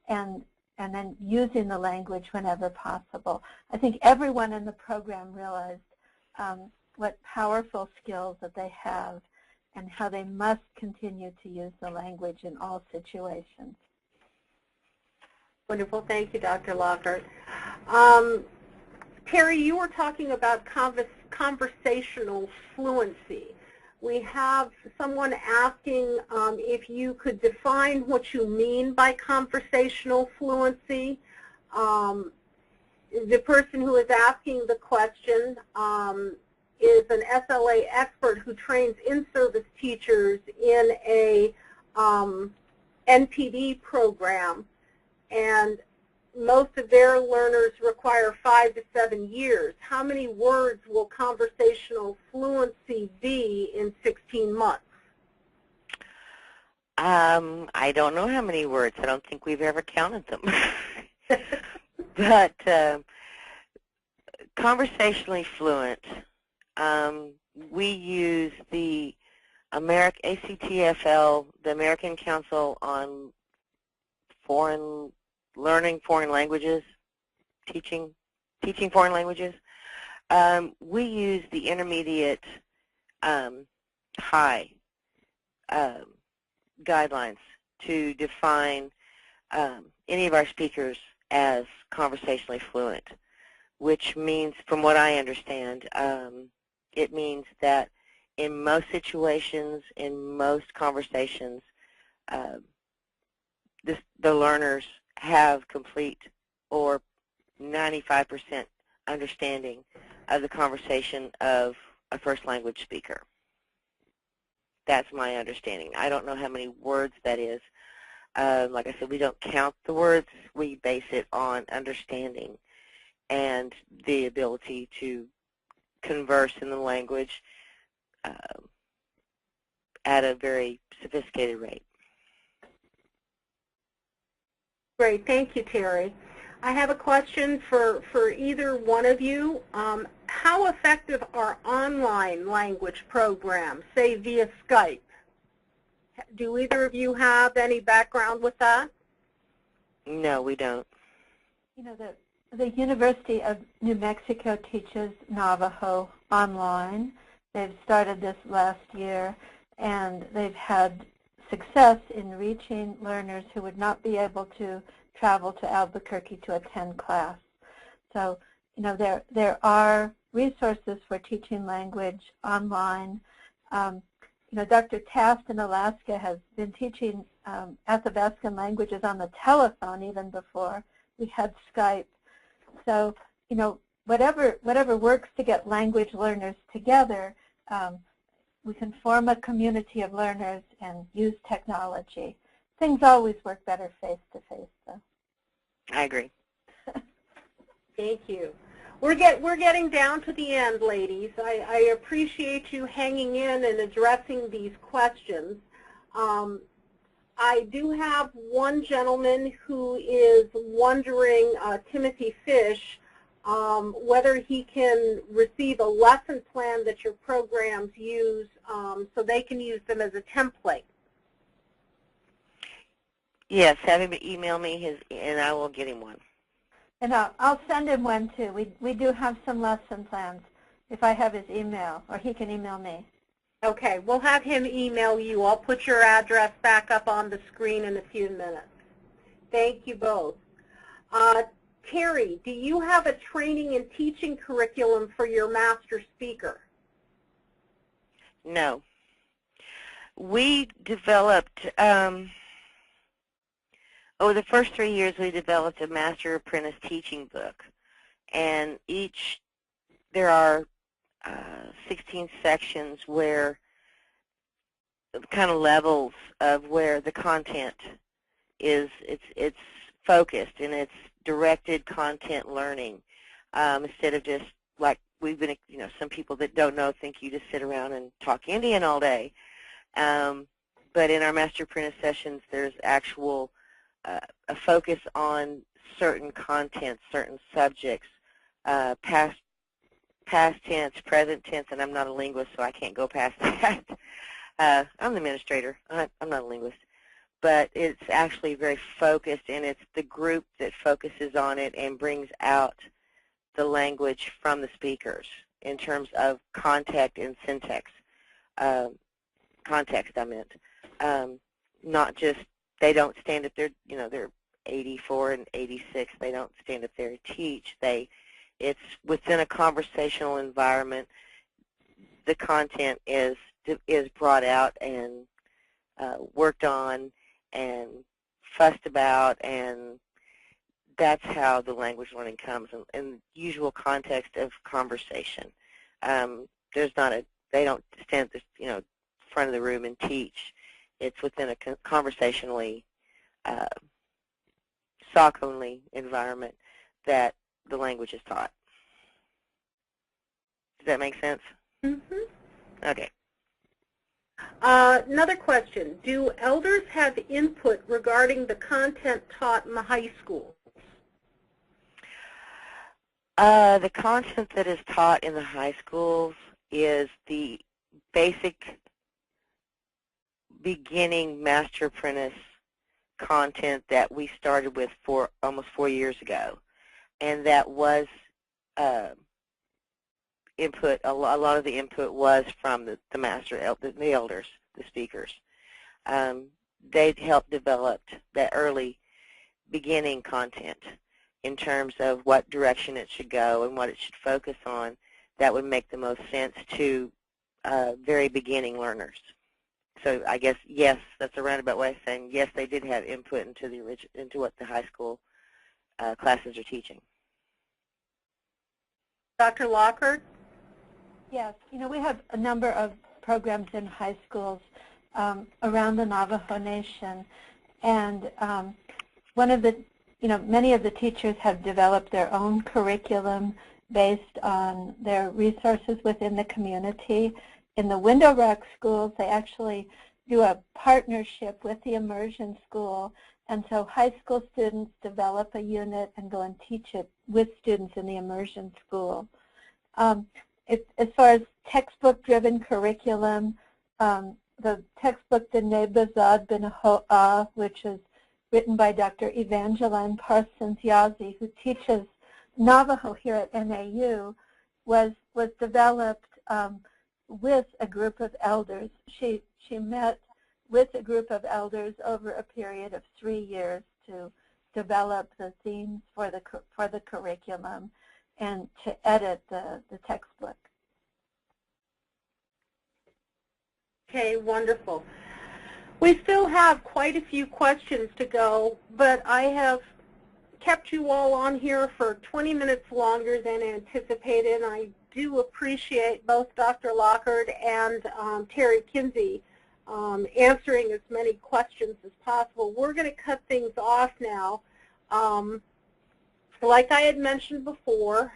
and then using the language whenever possible. I think everyone in the program realized what powerful skills that they have and how they must continue to use the language in all situations. Wonderful. Thank you, Dr. Lockhart. Terry, you were talking about conversational fluency. We have someone asking if you could define what you mean by conversational fluency. The person who is asking the question is an SLA expert who trains in-service teachers in a NPD program, and most of their learners require 5 to 7 years. How many words will conversational fluency be in 16 months? I don't know how many words. I don't think we've ever counted them. But conversationally fluent, we use the ACTFL, the American Council on Learning Foreign Languages, teaching foreign languages. We use the intermediate high guidelines to define any of our speakers as conversationally fluent, which means, from what I understand, it means that in most situations, in most conversations, the learners have complete or 95% understanding of the conversation of a first language speaker. That's my understanding. I don't know how many words that is. Like I said, we don't count the words. We base it on understanding and the ability to converse in the language at a very sophisticated rate. Great. Thank you, Terry. I have a question for either one of you. How effective are online language programs, say via Skype? Do either of you have any background with that? No, we don't. You know, the University of New Mexico teaches Navajo online. They've started this last year, and they've had success in reaching learners who would not be able to travel to Albuquerque to attend class. So, you know, there are resources for teaching language online. You know, Dr. Taft in Alaska has been teaching Athabascan languages on the telephone even before we had Skype. So, you know, whatever works to get language learners together, we can form a community of learners and use technology. Things always work better face-to-face, though. I agree. Thank you. We're getting down to the end, ladies. I appreciate you hanging in and addressing these questions. I do have one gentleman who is wondering, Timothy Fish, whether he can receive a lesson plan that your programs use so they can use them as a template. Yes, have him email me and I will get him one. And I'll send him one too. We do have some lesson plans if I have his email, or he can email me. Okay, we'll have him email you. I'll put your address back up on the screen in a few minutes. Thank you both. Terry, do you have a training and teaching curriculum for your master speaker? No. We developed, over the first 3 years we developed a Master Apprentice teaching book. And there are 16 sections where kind of levels of where the content is, it's focused and it's directed content learning, instead of just like we've been, some people that don't know think you just sit around and talk Indian all day. But in our Master Apprentice sessions, there's actual a focus on certain content, certain subjects, past tense, present tense, and I'm not a linguist, so I can't go past that. I'm the administrator. I'm not a linguist. But it's actually very focused, and it's the group that focuses on it and brings out the language from the speakers in terms of context and syntax. Context, I meant. Not just, they don't stand up there, they're 84 and 86. They don't stand up there and teach. It's within a conversational environment. The content is brought out and worked on and fussed about, and that's how the language learning comes in the usual context of conversation. There's not they don't stand at the front of the room and teach. It's within a conversationally Sauk-only environment that the language is taught. Does that make sense? Mm-hmm. Okay. Another question. Do elders have input regarding the content taught in the high school? The content that is taught in the high schools is the basic beginning Master Apprentice content that we started with almost 4 years ago. And that was input, a lot of the input was from the elders, the speakers. They helped develop that early beginning content in terms of what direction it should go and what it should focus on that would make the most sense to very beginning learners. So I guess, yes, that's a roundabout way of saying, yes, they did have input into what the high school classes are teaching. Dr. Lockhart? Yes, we have a number of programs in high schools around the Navajo Nation, and one of the, many of the teachers have developed their own curriculum based on their resources within the community. In the Window Rock schools, they actually do a partnership with the Immersion School, and so high school students develop a unit and go and teach it with students in the Immersion School. As far as textbook-driven curriculum, the textbook Dene Bazad Ben Ho'ah, which is written by Dr. Evangeline Parsons Yazzie, who teaches Navajo here at NAU, was developed with a group of elders. She met with a group of elders over a period of 3 years to develop the themes for the curriculum and to edit the textbook. Okay, wonderful. We still have quite a few questions to go, but I have kept you all on here for 20 minutes longer than anticipated. I do appreciate both Dr. Lockhart and Terry Kinsey answering as many questions as possible. We're going to cut things off now. Like I had mentioned before,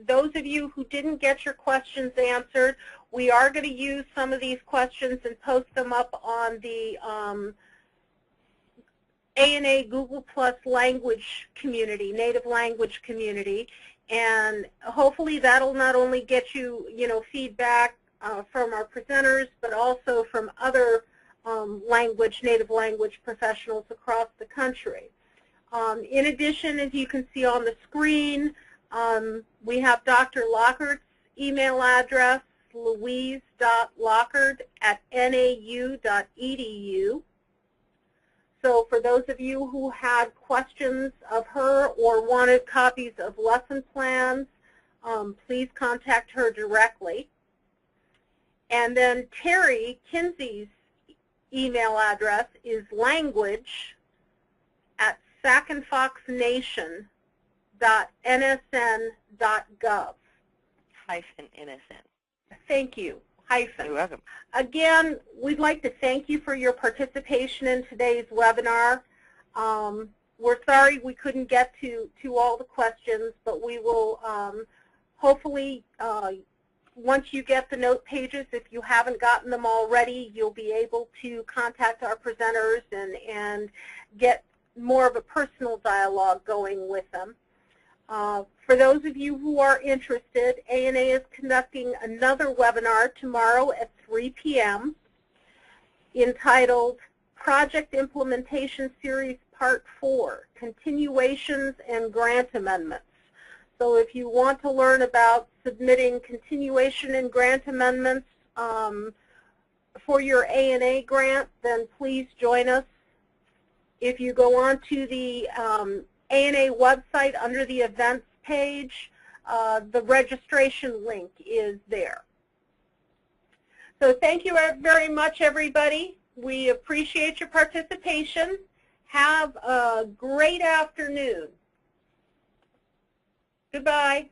those of you who didn't get your questions answered, we are going to use some of these questions and post them up on the ANA Google Plus language community, native language community, and hopefully that'll not only get you, feedback from our presenters, but also from other native language professionals across the country. In addition, as you can see on the screen, we have Dr. Lockhart's email address, louise.lockhart@nau.edu. So for those of you who had questions of her or wanted copies of lesson plans, please contact her directly. And then Terry Kinsey's email address is language@saukandfoxnation.nsn.gov. -NSN. Thank you. Hyphen. You're welcome. Again, we'd like to thank you for your participation in today's webinar. We're sorry we couldn't get to all the questions, but we will hopefully, once you get the note pages, if you haven't gotten them already, you'll be able to contact our presenters and get more of a personal dialogue going with them. For those of you who are interested, ANA is conducting another webinar tomorrow at 3 p.m. entitled Project Implementation Series Part 4, Continuations and Grant Amendments. So if you want to learn about submitting continuation and grant amendments for your ANA grant, then please join us. If you go on to the ANA website under the events page, the registration link is there. So thank you very much, everybody. We appreciate your participation. Have a great afternoon. Goodbye.